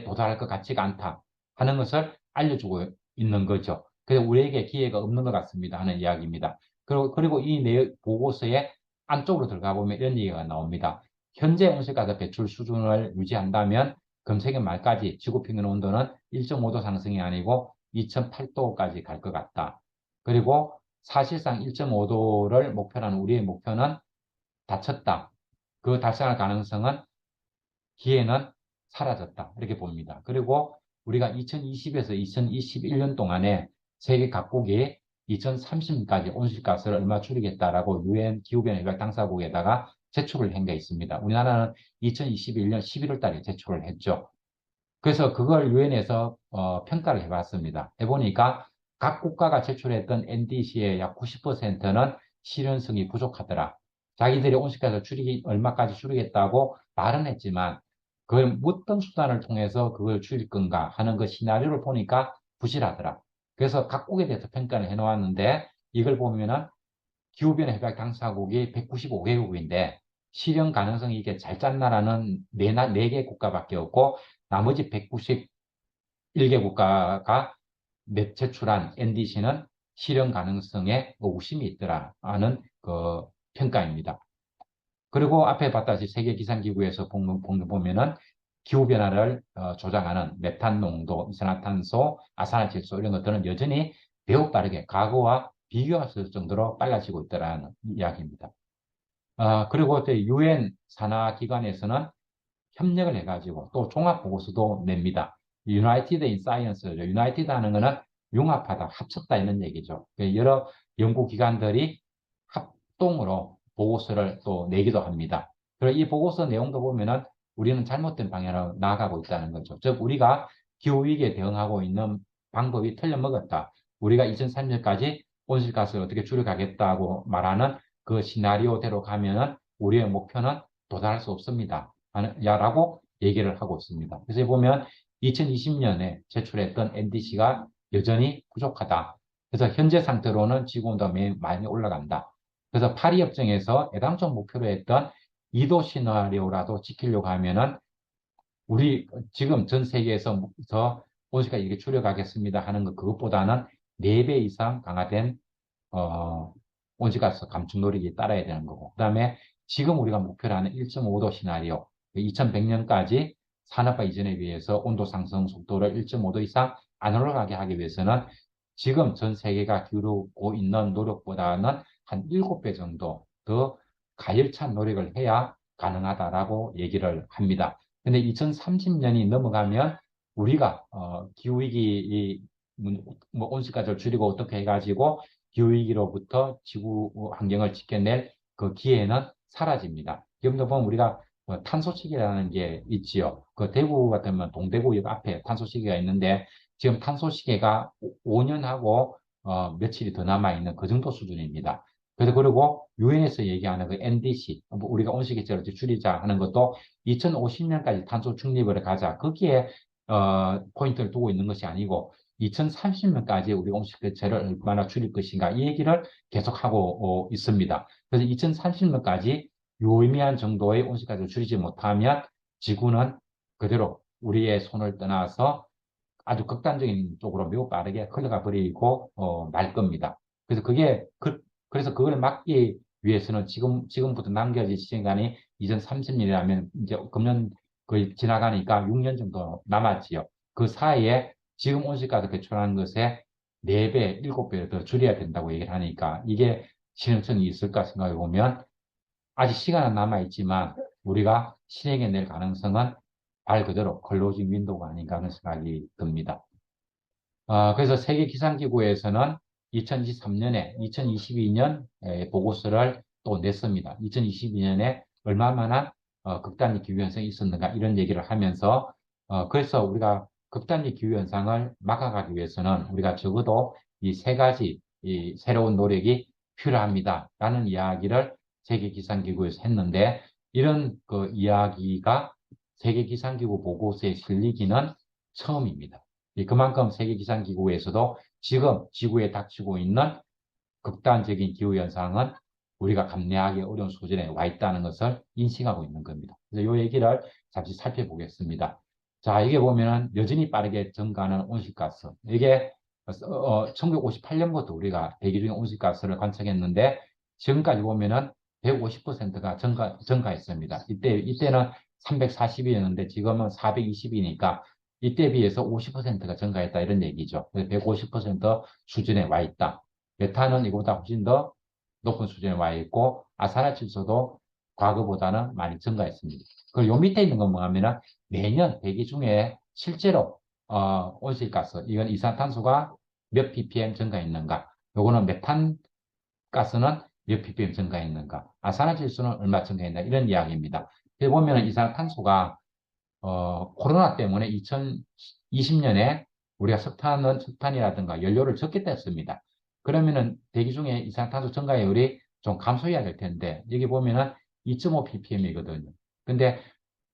도달할 것 같지가 않다 하는 것을 알려주고 있는 거죠. 그래서 우리에게 기회가 없는 것 같습니다 하는 이야기입니다. 그리고 이 보고서의 안쪽으로 들어가 보면 이런 얘기가 나옵니다. 현재 온실가스 배출 수준을 유지한다면 금세기 말까지 지구 평균 온도는 1.5도 상승이 아니고 2.8도까지 갈 것 같다. 그리고 사실상 1.5도를 목표로 하는 우리의 목표는 닫혔다. 그 달성할 가능성은, 기회는 사라졌다. 이렇게 봅니다. 그리고 우리가 2020에서 2021년 동안에 세계 각국이 2030년까지 온실가스를 얼마 줄이겠다라고 유엔 기후변화 협약 당사국에다가 제출을 한 게 있습니다. 우리나라는 2021년 11월 달에 제출을 했죠. 그래서 그걸 유엔에서 평가를 해봤습니다. 해보니까 각 국가가 제출했던 NDC의 약 90%는 실현성이 부족하더라. 자기들이 온실가스 얼마까지 줄이겠다고 말은 했지만 그걸 어떤 수단을 통해서 그걸 줄일 건가 하는 그 시나리오를 보니까 부실하더라. 그래서 각국에 대해서 평가를 해놓았는데, 이걸 보면은 기후변화 협약 당사국이 195개국인데 실현 가능성이 이게 잘 짠 나라는 4개 국가밖에 없고, 나머지 191개 국가가 제출한 NDC는 실현 가능성에 의구심이 있더라 하는 그 평가입니다. 그리고 앞에 봤다시피 세계 기상기구에서 보면은 기후변화를 조장하는 메탄 농도, 이산화탄소, 아산화질소 이런 것들은 여전히 매우 빠르게 과거와 비교할 수 있을 정도로 빨라지고 있다는 이야기입니다. 그리고 또 유엔 산하 기관에서는 협력을 해가지고 또 종합 보고서도 냅니다. United in Science죠. United 하는 거는 융합하다, 합쳤다 이런 얘기죠. 여러 연구기관들이 합동으로 보고서를 또 내기도 합니다. 그리고 이 보고서 내용도 보면은 우리는 잘못된 방향으로 나아가고 있다는 거죠. 즉, 우리가 기후위기에 대응하고 있는 방법이 틀려먹었다. 우리가 2030년까지 온실가스를 어떻게 줄여가겠다고 말하는 그 시나리오대로 가면은 우리의 목표는 도달할 수 없습니다. 라고 얘기를 하고 있습니다. 그래서 보면 2020년에 제출했던 NDC가 여전히 부족하다. 그래서 현재 상태로는 지구온도가 많이 올라간다. 그래서 파리 협정에서 애당초 목표로 했던 2도 시나리오라도 지키려고 하면은 우리 지금 전 세계에서 온실가스 이렇게 줄여가겠습니다 하는 것, 그것보다는 4배 이상 강화된 온실가스 감축 노력이 따라야 되는 거고, 그다음에 지금 우리가 목표로 하는 1.5도 시나리오, 2100년까지 산업화 이전에 비해서 온도 상승 속도를 1.5도 이상 안 올라가게 하기 위해서는 지금 전 세계가 기울이고 있는 노력보다는 한 7배 정도 더 가열찬 노력을 해야 가능하다라고 얘기를 합니다. 근데 2030년이 넘어가면 우리가 기후위기, 뭐 온실가스를 줄이고 어떻게 해가지고 기후위기로부터 지구 환경을 지켜낼 그 기회는 사라집니다. 지금도 보면 우리가 탄소시계라는 게 있지요. 그 대구 같으면 동대구역 앞에 탄소시계가 있는데 지금 탄소시계가 5년하고 며칠이 더 남아있는 그 정도 수준입니다. 그리고 유엔에서 얘기하는 그 NDC, 우리가 온실가스를 줄이자 하는 것도 2050년까지 탄소 중립을 가자. 거기에 포인트를 두고 있는 것이 아니고 2030년까지 우리 온실가스를 얼마나 줄일 것인가, 이 얘기를 계속하고 있습니다. 그래서 2030년까지 유의미한 정도의 온실가스를 줄이지 못하면 지구는 그대로 우리의 손을 떠나서 아주 극단적인 쪽으로 매우 빠르게 흘러가 버리고 말 겁니다. 그래서 그걸 막기 위해서는 지금부터 남겨진 시간이 2030년이라면 이제 금년 거의 지나가니까 6년 정도 남았지요. 그 사이에 지금 온실가스 배출하는 것에 4배, 7배를 더 줄여야 된다고 얘기를 하니까 이게 실현성이 있을까 생각해 보면 아직 시간은 남아있지만 우리가 실행해낼 가능성은 말 그대로 클로징 윈도우가 아닌가 하는 생각이 듭니다. 그래서 세계기상기구에서는 2023년에 2022년 보고서를 또 냈습니다. 2022년에 얼마만한 극단적 기후현상이 있었는가 이런 얘기를 하면서 그래서 우리가 극단적 기후현상을 막아가기 위해서는 우리가 적어도 이 세 가지 이 새로운 노력이 필요합니다라는 이야기를 세계기상기구에서 했는데 이런 그 이야기가 세계기상기구 보고서에 실리기는 처음입니다. 그만큼 세계기상기구에서도 지금 지구에 닥치고 있는 극단적인 기후현상은 우리가 감내하기 어려운 수준에 와 있다는 것을 인식하고 있는 겁니다. 그래서 이 얘기를 잠시 살펴보겠습니다. 자, 이게 보면은 여전히 빠르게 증가하는 온실가스. 이게 1958년부터 우리가 대기 중에 온실가스를 관측했는데 지금까지 보면은 150%가 증가했습니다. 이때는 340이었는데 지금은 420이니까 이때에 비해서 50%가 증가했다 이런 얘기죠. 150% 수준에 와 있다. 메탄은 이거보다 훨씬 더 높은 수준에 와 있고 아산화질소도 과거보다는 많이 증가했습니다. 그리고 요 밑에 있는 건 뭐냐면은 매년 대기 중에 실제로 온실가스 이건 이산탄소가 몇 ppm 증가했는가 요거는 메탄 가스는 몇 ppm 증가했는가 아산화질소는 얼마 증가했나 이런 이야기입니다. 여기 보면은 이산탄소가 코로나 때문에 2020년에 우리가 석탄이라든가 연료를 적게 뗐습니다. 그러면은 대기 중에 이산탄소 증가율이 좀 감소해야 될 텐데, 여기 보면은 2.5 ppm이거든요. 근데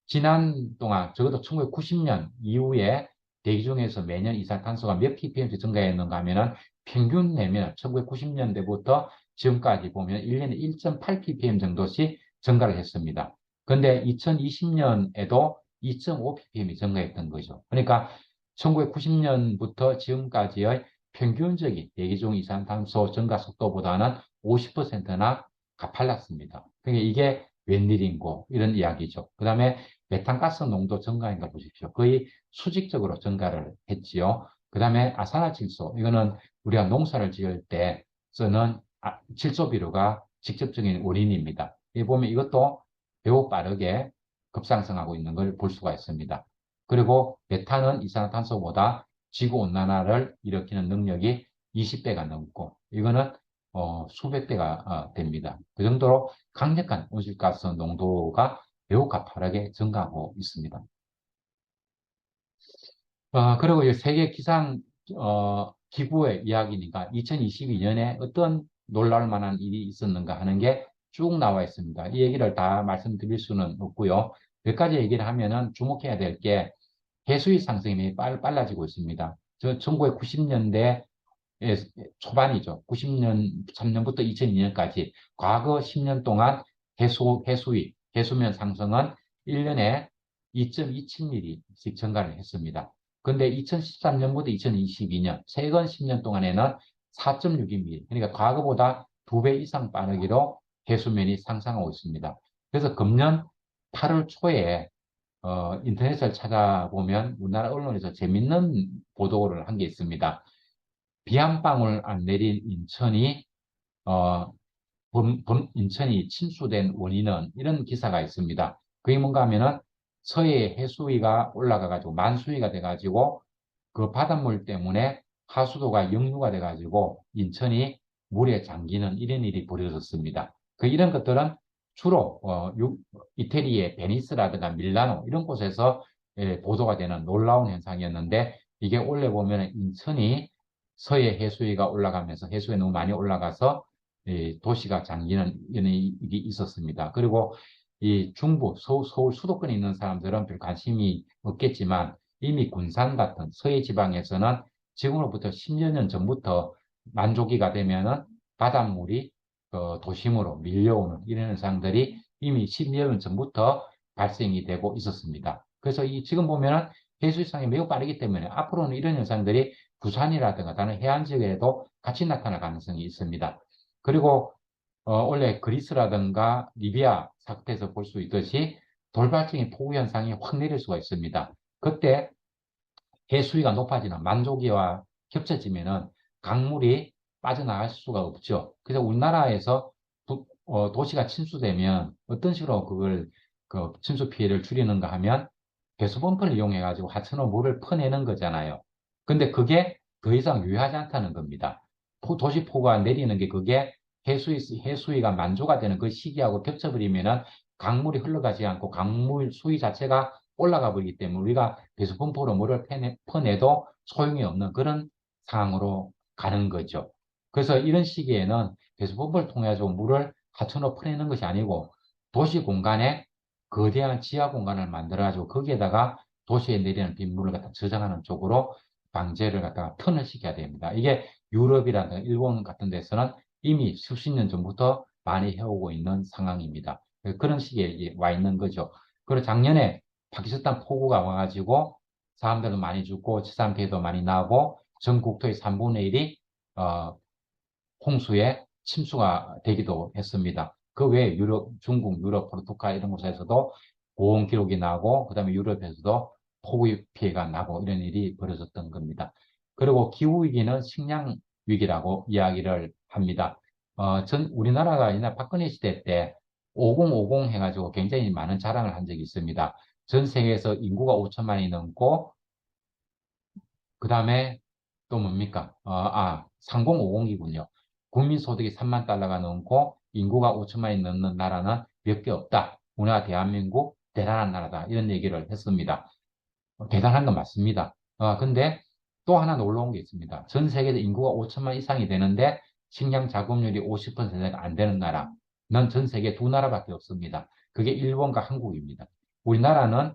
지난 동안, 적어도 1990년 이후에 대기 중에서 매년 이산탄소가 몇 ppm씩 증가했는가 하면은 평균 내면 1990년대부터 지금까지 보면 1년에 1.8 ppm 정도씩 증가를 했습니다. 근데 2020년에도 2.5 ppm이 증가했던 거죠. 그러니까 1990년부터 지금까지의 평균적인 대기 중 이산탄소 증가 속도보다는 50%나 가팔랐습니다. 그러니까 이게 웬일인고 이런 이야기죠. 그 다음에 메탄가스 농도 증가인가 보십시오. 거의 수직적으로 증가를 했지요. 그 다음에 아산화질소 이거는 우리가 농사를 지을 때 쓰는 질소 비료가 직접적인 원인입니다. 이 보면 이것도 매우 빠르게 급상승하고 있는 걸 볼 수가 있습니다. 그리고 메탄은 이산화탄소보다 지구온난화를 일으키는 능력이 20배가 넘고 이거는 수백 배가 됩니다. 그 정도로 강력한 온실가스 농도가 매우 가파르게 증가하고 있습니다. 그리고 이 세계 기상 기구의 이야기니까 2022년에 어떤 놀랄 만한 일이 있었는가 하는 게 쭉 나와 있습니다. 이 얘기를 다 말씀드릴 수는 없고요. 몇 가지 얘기를 하면은 주목해야 될 게 해수위 상승이 빨라지고 있습니다. 1990년대 초반이죠. 90년, 3년부터 2002년까지 과거 10년 동안 해수면 상승은 1년에 2.27mm씩 증가를 했습니다. 근데 2013년부터 2022년, 최근 10년 동안에는 4.62mm, 그러니까 과거보다 2배 이상 빠르기로 해수면이 상승하고 있습니다. 그래서 금년 8월 초에 인터넷을 찾아보면 우리나라 언론에서 재밌는 보도를 한 게 있습니다. 비 한 방울 안 내린 인천이 어, 인천이 침수된 원인은 이런 기사가 있습니다. 그게 뭔가 하면은 서해 해수위가 올라가가지고 만수위가 돼가지고 그 바닷물 때문에 하수도가 역류가 돼가지고 인천이 물에 잠기는 이런 일이 벌어졌습니다. 이런 것들은 주로 이태리의 베니스라든가 밀라노 이런 곳에서 보도가 되는 놀라운 현상이었는데 이게 원래 보면 인천이 서해 해수위가 올라가면서 해수에 너무 많이 올라가서 도시가 잠기는 일이 있었습니다. 그리고 이 중부, 서울 수도권에 있는 사람들은 별 관심이 없겠지만 이미 군산 같은 서해 지방에서는 지금으로부터 10여 년 전부터 만조기가 되면은 바닷물이 도심으로 밀려오는 이런 현상들이 이미 10여 년 전부터 발생이 되고 있었습니다. 그래서 지금 보면은 해수위상이 매우 빠르기 때문에 앞으로는 이런 현상들이 부산이라든가 다른 해안 지역에도 같이 나타날 가능성이 있습니다. 그리고 원래 그리스라든가 리비아 사태에서 볼 수 있듯이 돌발적인 폭우 현상이 확 내릴 수가 있습니다. 그때 해수위가 높아지는 만조기와 겹쳐지면은 강물이 빠져나갈 수가 없죠. 그래서 우리나라에서 도시가 침수되면 어떤 식으로 그걸 그 침수 피해를 줄이는가 하면 배수 펌프를 이용해 가지고 하천으로 물을 퍼내는 거잖아요. 근데 그게 더 이상 유효하지 않다는 겁니다. 도시 폭우가 내리는 게 그게 해수위가 만조가 되는 그 시기하고 겹쳐버리면은 강물이 흘러가지 않고 강물 수위 자체가 올라가 버리기 때문에 우리가 배수 펌프로 물을 퍼내도 소용이 없는 그런 상황으로 가는 거죠. 그래서 이런 시기에는 배수 펌프를 통해 서 물을 하천으로 퍼내는 것이 아니고 도시 공간에 거대한 지하 공간을 만들어가지고 거기에다가 도시에 내리는 빗물을 갖다 저장하는 쪽으로 방제를 갖다가 턴을 시켜야 됩니다. 이게 유럽이라든가 일본 같은 데서는 이미 수십 년 전부터 많이 해오고 있는 상황입니다. 그런 시기에 와 있는 거죠. 그리고 작년에 파키스탄 폭우가 와가지고 사람들도 많이 죽고 치산 피해도 많이 나고 전 국토의 3분의 1이 홍수에 침수가 되기도 했습니다. 그 외에 유럽, 중국, 유럽, 포르투갈 이런 곳에서도 고온 기록이 나고 그다음에 유럽에서도 폭우 피해가 나고 이런 일이 벌어졌던 겁니다. 그리고 기후위기는 식량 위기라고 이야기를 합니다. 우리나라가 옛날 박근혜 시대 때 5050 해가지고 굉장히 많은 자랑을 한 적이 있습니다. 전 세계에서 인구가 5천만이 넘고 그 다음에 또 뭡니까? 3050이군요. 국민소득이 3만 달러가 넘고 인구가 5천만이 넘는 나라는 몇 개 없다. 우리나라 대한민국 대단한 나라다. 이런 얘기를 했습니다. 대단한 건 맞습니다. 근데 또 하나 놀라운 게 있습니다. 전 세계에서 인구가 5천만 이상이 되는데 식량 자급률이 50%가 안 되는 나라는 전 세계 두 나라밖에 없습니다. 그게 일본과 한국입니다. 우리나라는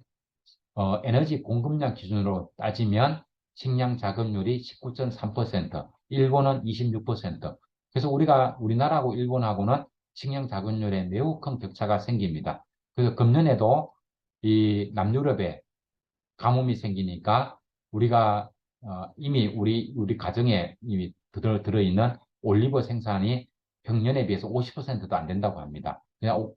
에너지 공급량 기준으로 따지면 식량 자급률이 19.3%, 일본은 26%. 그래서 우리나라하고 일본하고는 식량 자급률에 매우 큰 격차가 생깁니다. 그래서 금년에도 이 남유럽에 가뭄이 생기니까 우리가 이미 우리 가정에 이미 들어있는 올리브 생산이 평년에 비해서 50%도 안 된다고 합니다.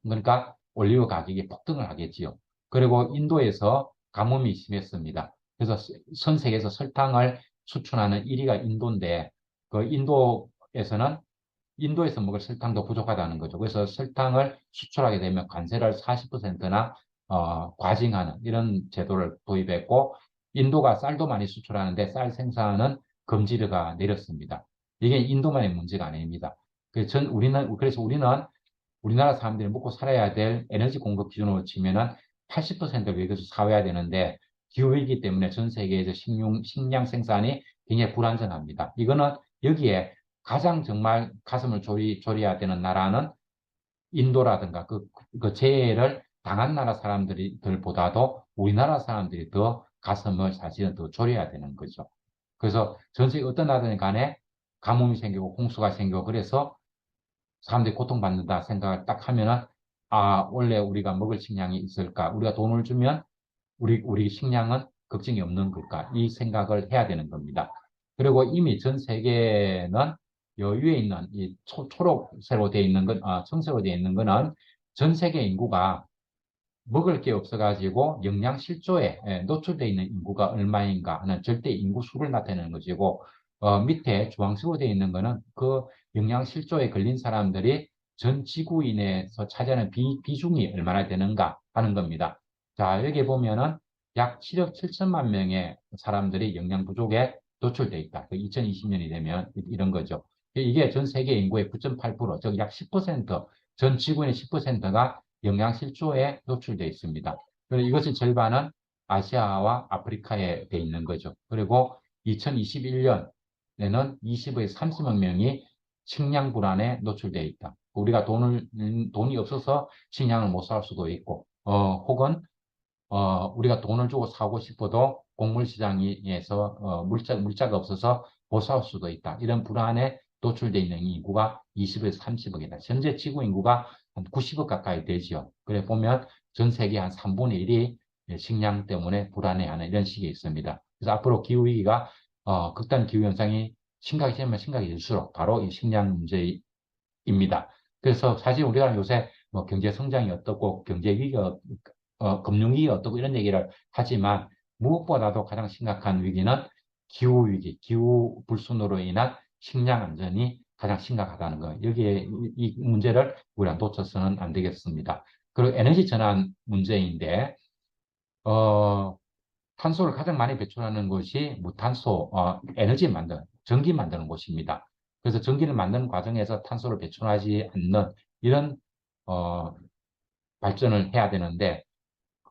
그러니까 올리브 가격이 폭등을 하겠지요. 그리고 인도에서 가뭄이 심했습니다. 그래서 전 세계에서 설탕을 수출하는 1위가 인도인데 그 인도에서 먹을 설탕도 부족하다는 거죠. 그래서 설탕을 수출하게 되면 관세를 40%나 과징하는 이런 제도를 도입했고 인도가 쌀도 많이 수출하는데 쌀 생산은 금지가 내렸습니다. 이게 인도만의 문제가 아닙니다. 그래서 우리는 우리나라 사람들이 먹고 살아야 될 에너지 공급 기준으로 치면은 80%를 여기서 사와야 되는데 기후위기 때문에 전 세계에서 식량 생산이 굉장히 불안정합니다. 이거는 여기에 가장 정말 가슴을 졸여야 되는 나라는 인도라든가 그 재해를 당한 나라 사람들보다도 우리나라 사람들이 더 가슴을 사실은 더 졸여야 되는 거죠. 그래서 전 세계 어떤 나라든 간에 가뭄이 생기고 홍수가 생기고 그래서 사람들이 고통받는다 생각을 딱 하면은 원래 우리가 먹을 식량이 있을까? 우리가 돈을 주면 우리 식량은 걱정이 없는 걸까? 이 생각을 해야 되는 겁니다. 그리고 이미 전 세계는 여유에 있는 이 초록색으로 되어 있는 청색으로 되어 있는 거는 전 세계 인구가 먹을 게 없어가지고 영양 실조에 노출되어 있는 인구가 얼마인가 하는 절대 인구 수를 나타내는 것이고 밑에 주황색으로 되어 있는 거는 그 영양 실조에 걸린 사람들이 전 지구인에서 차지하는 비중이 얼마나 되는가 하는 겁니다. 자, 여기 보면은 약 7억 7천만 명의 사람들이 영양 부족에 노출돼 있다. 2020년이 되면 이런 거죠. 이게 전 세계 인구의 9.8%, 즉 약 10%, 전 지구인의 10%가 영양 실조에 노출되어 있습니다. 그리고 이것의 절반은 아시아와 아프리카에 돼 있는 거죠. 그리고 2021년에는 20에서 30억 명이 식량 불안에 노출되어 있다. 우리가 돈이 없어서 식량을 못 살 수도 있고, 혹은, 우리가 돈을 주고 사고 싶어도 곡물 시장에서, 물자가 없어서 못 살 수도 있다. 이런 불안에 노출되어 있는 인구가 20에서 30억이다. 현재 지구 인구가 한 90억 가까이 되지요. 그래 보면 전 세계 한 3분의 1이 식량 때문에 불안해하는 이런 식이 있습니다. 그래서 앞으로 기후위기가, 극단 기후현상이 심각해지면 심각해질수록 바로 이 식량 문제입니다. 그래서 사실 우리가 요새 뭐 경제 성장이 어떻고, 경제 위기가, 금융위기가 어떻고 이런 얘기를 하지만 무엇보다도 가장 심각한 위기는 기후위기, 기후 불순으로 인한 식량 안전이 가장 심각하다는 거. 여기에 이 문제를 우리가 놓쳐서는 안 되겠습니다. 그리고 에너지 전환 문제인데, 어, 탄소를 가장 많이 배출하는 것이 무탄소, 에너지 전기 만드는 곳입니다. 그래서 전기를 만드는 과정에서 탄소를 배출하지 않는 이런, 어, 발전을 해야 되는데,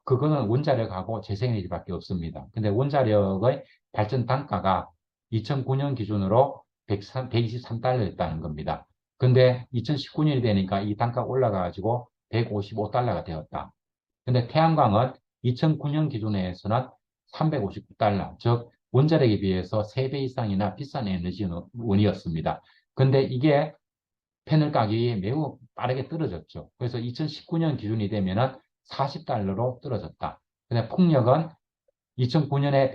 그거는 원자력하고 재생에너지밖에 없습니다. 근데 원자력의 발전 단가가 2009년 기준으로 123달러였다는 겁니다. 근데 2019년이 되니까 이 단가가 올라가가지고 155달러가 되었다. 근데 태양광은 2009년 기준에서는 359달러, 즉 원자력에 비해서 3배 이상이나 비싼 에너지원이었습니다. 근데 이게 패널 가격이 매우 빠르게 떨어졌죠. 그래서 2019년 기준이 되면은 40달러로 떨어졌다. 근데 풍력은 2009년에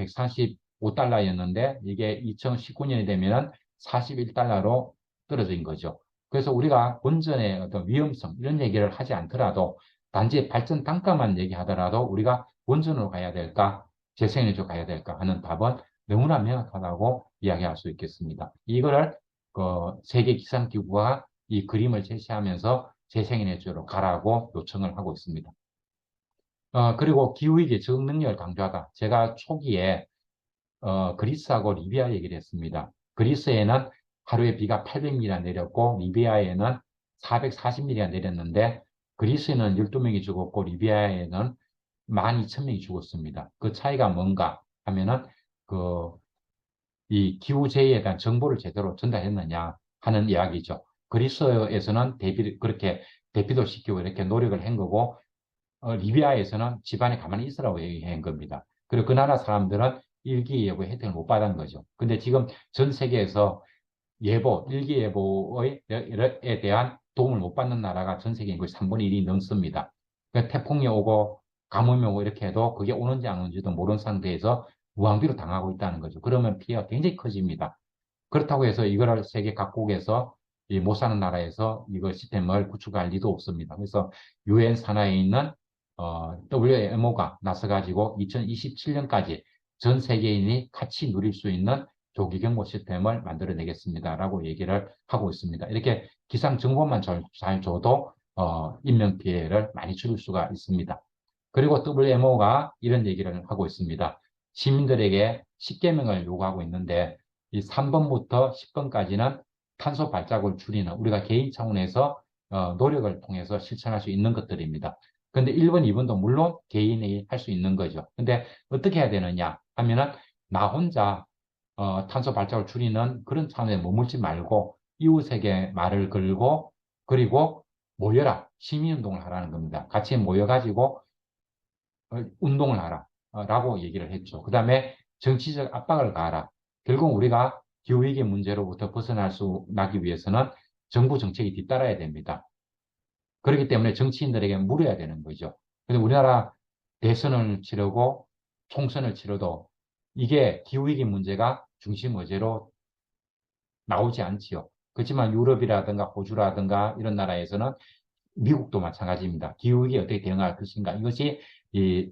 145달러였는데 이게 2019년이 되면은 41달러로 떨어진 거죠. 그래서 우리가 원전의 어떤 위험성 이런 얘기를 하지 않더라도 단지 발전 단가만 얘기하더라도 우리가 원전으로 가야 될까, 재생에너지로 가야 될까 하는 답은 너무나 명확하다고 이야기할 수 있겠습니다. 이거를 세계기상기구가 이 그림을 제시하면서 재생에너지로 가라고 요청을 하고 있습니다. 그리고 기후위기 적응 능력을 강조하다. 제가 초기에 그리스하고 리비아 얘기를 했습니다. 그리스에는 하루에 비가 800mm 내렸고 리비아에는 440mm가 내렸는데 그리스에는 12명이 죽었고 리비아에는 12,000명이 죽었습니다. 그 차이가 뭔가 하면은 그 이 기후재해에 대한 정보를 제대로 전달했느냐 하는 이야기죠. 그리스에서는 그렇게 대피도 시키고 이렇게 노력을 한 거고, 리비아에서는 집안에 가만히 있으라고 얘기한 겁니다. 그리고 그 나라 사람들은 일기예보의 혜택을 못 받은 거죠. 근데 지금 전 세계에서 일기예보에 대한 도움을 못 받는 나라가 전 세계 인구의 3분의 1이 넘습니다. 그러니까 태풍이 오고 가뭄이 오고 이렇게 해도 그게 오는지 안 오는지도 모르는 상태에서 무방비로 당하고 있다는 거죠. 그러면 피해가 굉장히 커집니다. 그렇다고 해서 이거를 세계 각국에서 못 사는 나라에서 이거 시스템을 구축할 리도 없습니다. 그래서 유엔 산하에 있는 WMO가 나서가지고 2027년까지 전 세계인이 같이 누릴 수 있는 조기 경보 시스템을 만들어내겠습니다라고 얘기를 하고 있습니다. 이렇게 기상 정보만 잘 줘도 인명 피해를 많이 줄일 수가 있습니다. 그리고 WMO가 이런 얘기를 하고 있습니다. 시민들에게 10개명을 요구하고 있는데 이 3번부터 10번까지는 탄소 발자국을 줄이는 우리가 개인 차원에서 노력을 통해서 실천할 수 있는 것들입니다. 근데 1번, 2번도 물론 개인이 할 수 있는 거죠. 근데 어떻게 해야 되느냐 하면은 나 혼자 탄소 발자국을 줄이는 그런 차원에 머물지 말고 이웃에게 말을 걸고 그리고 모여라. 시민운동을 하라는 겁니다. 같이 모여가지고 운동을 하라. 라고 얘기를 했죠. 그 다음에 정치적 압박을 가하라. 결국 우리가 기후위기 문제로부터 나기 위해서는 정부 정책이 뒤따라야 됩니다. 그렇기 때문에 정치인들에게 물어야 되는 거죠. 근데 우리나라 대선을 치르고 총선을 치러도 이게 기후위기 문제가 중심 의제로 나오지 않지요. 그렇지만 유럽이라든가 호주라든가 이런 나라에서는 미국도 마찬가지입니다. 기후위기에 어떻게 대응할 것인가. 이것이 이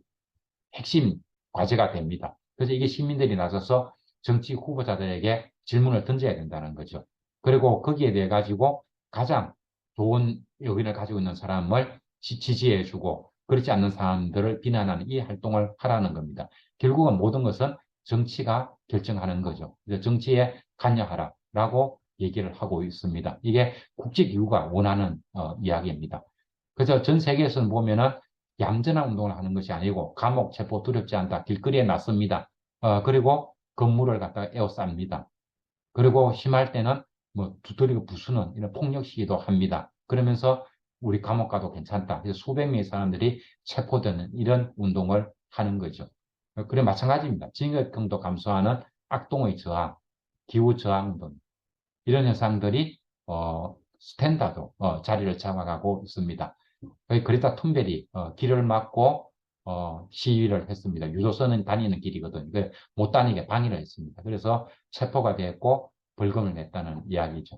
핵심 과제가 됩니다. 그래서 이게 시민들이 나서서 정치 후보자들에게 질문을 던져야 된다는 거죠. 그리고 거기에 대해 가지고 가장 좋은 의견을 가지고 있는 사람을 지지해주고 그렇지 않는 사람들을 비난하는 이 활동을 하라는 겁니다. 결국은 모든 것은 정치가 결정하는 거죠. 정치에 관여하라라고 얘기를 하고 있습니다. 이게 국제기구가 원하는 이야기입니다. 그래서 전 세계에서는 보면은 얌전한 운동을 하는 것이 아니고 감옥, 체포 두렵지 않다. 길거리에 나섭니다. 그리고 건물을 갖다가 에워쌉니다. 그리고 심할 때는 뭐 두드리고 부수는 이런 폭력 시위도 합니다. 그러면서 우리 감옥 가도 괜찮다. 그래서 수백 명의 사람들이 체포되는 이런 운동을 하는 거죠. 그래 마찬가지입니다. 징역형도 감수하는 악동의 저항, 기후 저항 운동 이런 현상들이 스탠다드 자리를 잡아가고 있습니다. 그레타 툰베리 길을 막고 시위를 했습니다. 유조선은 다니는 길이거든요. 못 다니게 방해를 했습니다. 그래서 체포가 됐고 벌금을 냈다는 이야기죠.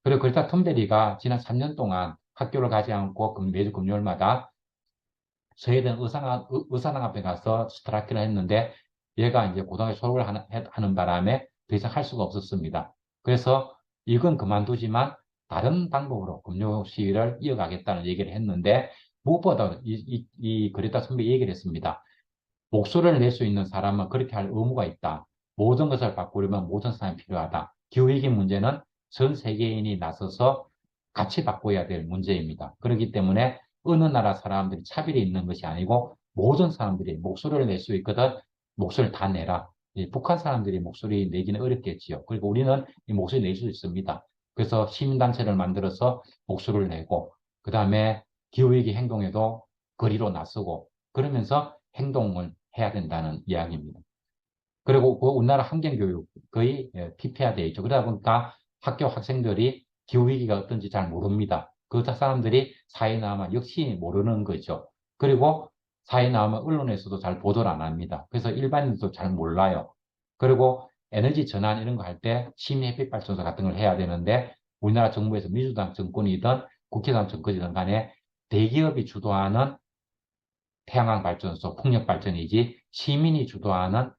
그리고 그레타 툰베리가 지난 3년 동안 학교를 가지 않고 매주 금요일마다 스웨덴 의사당 앞에 가서 스트라이키를 했는데 얘가 이제 고등학교 졸업을 하는 바람에 더 이상 할 수가 없었습니다. 그래서 이건 그만두지만 다른 방법으로 금요 시위를 이어가겠다는 얘기를 했는데 무엇보다 이 그레타 선배 얘기를 했습니다. 목소리를 낼 수 있는 사람은 그렇게 할 의무가 있다. 모든 것을 바꾸려면 모든 사람이 필요하다. 기후위기 문제는 전 세계인이 나서서 같이 바꿔야 될 문제입니다. 그렇기 때문에 어느 나라 사람들이 차별이 있는 것이 아니고 모든 사람들이 목소리를 낼 수 있거든 목소리를 다 내라. 북한 사람들이 목소리 내기는 어렵겠지요. 그리고 우리는 이 목소리 낼 수 있습니다. 그래서 시민단체를 만들어서 목소리를 내고 그 다음에 기후위기 행동에도 거리로 나서고 그러면서 행동을 해야 된다는 이야기입니다. 그리고 그 우리나라 환경교육 거의 피폐화되어 있죠. 그러다 보니까 학교 학생들이 기후위기가 어떤지 잘 모릅니다. 그 사람들이 사회에 나오면 역시 모르는 거죠. 그리고 사회에 나오면 언론에서도 잘 보도를 안 합니다. 그래서 일반인도 잘 몰라요. 그리고 에너지 전환 이런 거 할 때 시민햇빛발전소 같은 걸 해야 되는데 우리나라 정부에서 민주당 정권이든 국회의원 정권이든 간에 대기업이 주도하는 태양광 발전소, 풍력 발전이지 시민이 주도하는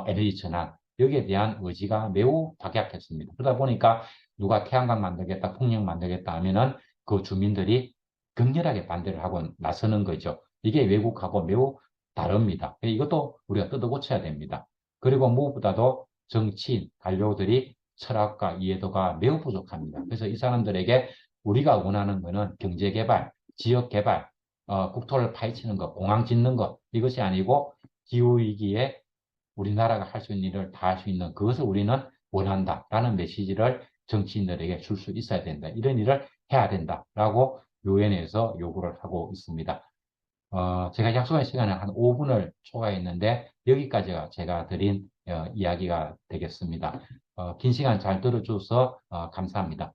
에너지 전환 여기에 대한 의지가 매우 박약했습니다. 그러다 보니까 누가 태양광 만들겠다, 풍력 만들겠다 하면은 그 주민들이 격렬하게 반대를 하고 나서는 거죠. 이게 외국하고 매우 다릅니다. 이것도 우리가 뜯어 고쳐야 됩니다. 그리고 무엇보다도 정치인, 관료들이 철학과 이해도가 매우 부족합니다. 그래서 이 사람들에게 우리가 원하는 것은 경제개발, 지역개발, 국토를 파헤치는 것, 공항 짓는 것, 이것이 아니고 기후위기에 우리나라가 할 수 있는 일을 다 할 수 있는 그것을 우리는 원한다라는 메시지를 정치인들에게 줄 수 있어야 된다. 이런 일을 해야 된다라고 유엔에서 요구를 하고 있습니다. 제가 약속한 시간에 한 5분을 초과했는데 여기까지가 제가 드린 이야기가 되겠습니다. 긴 시간 잘 들어줘서 감사합니다.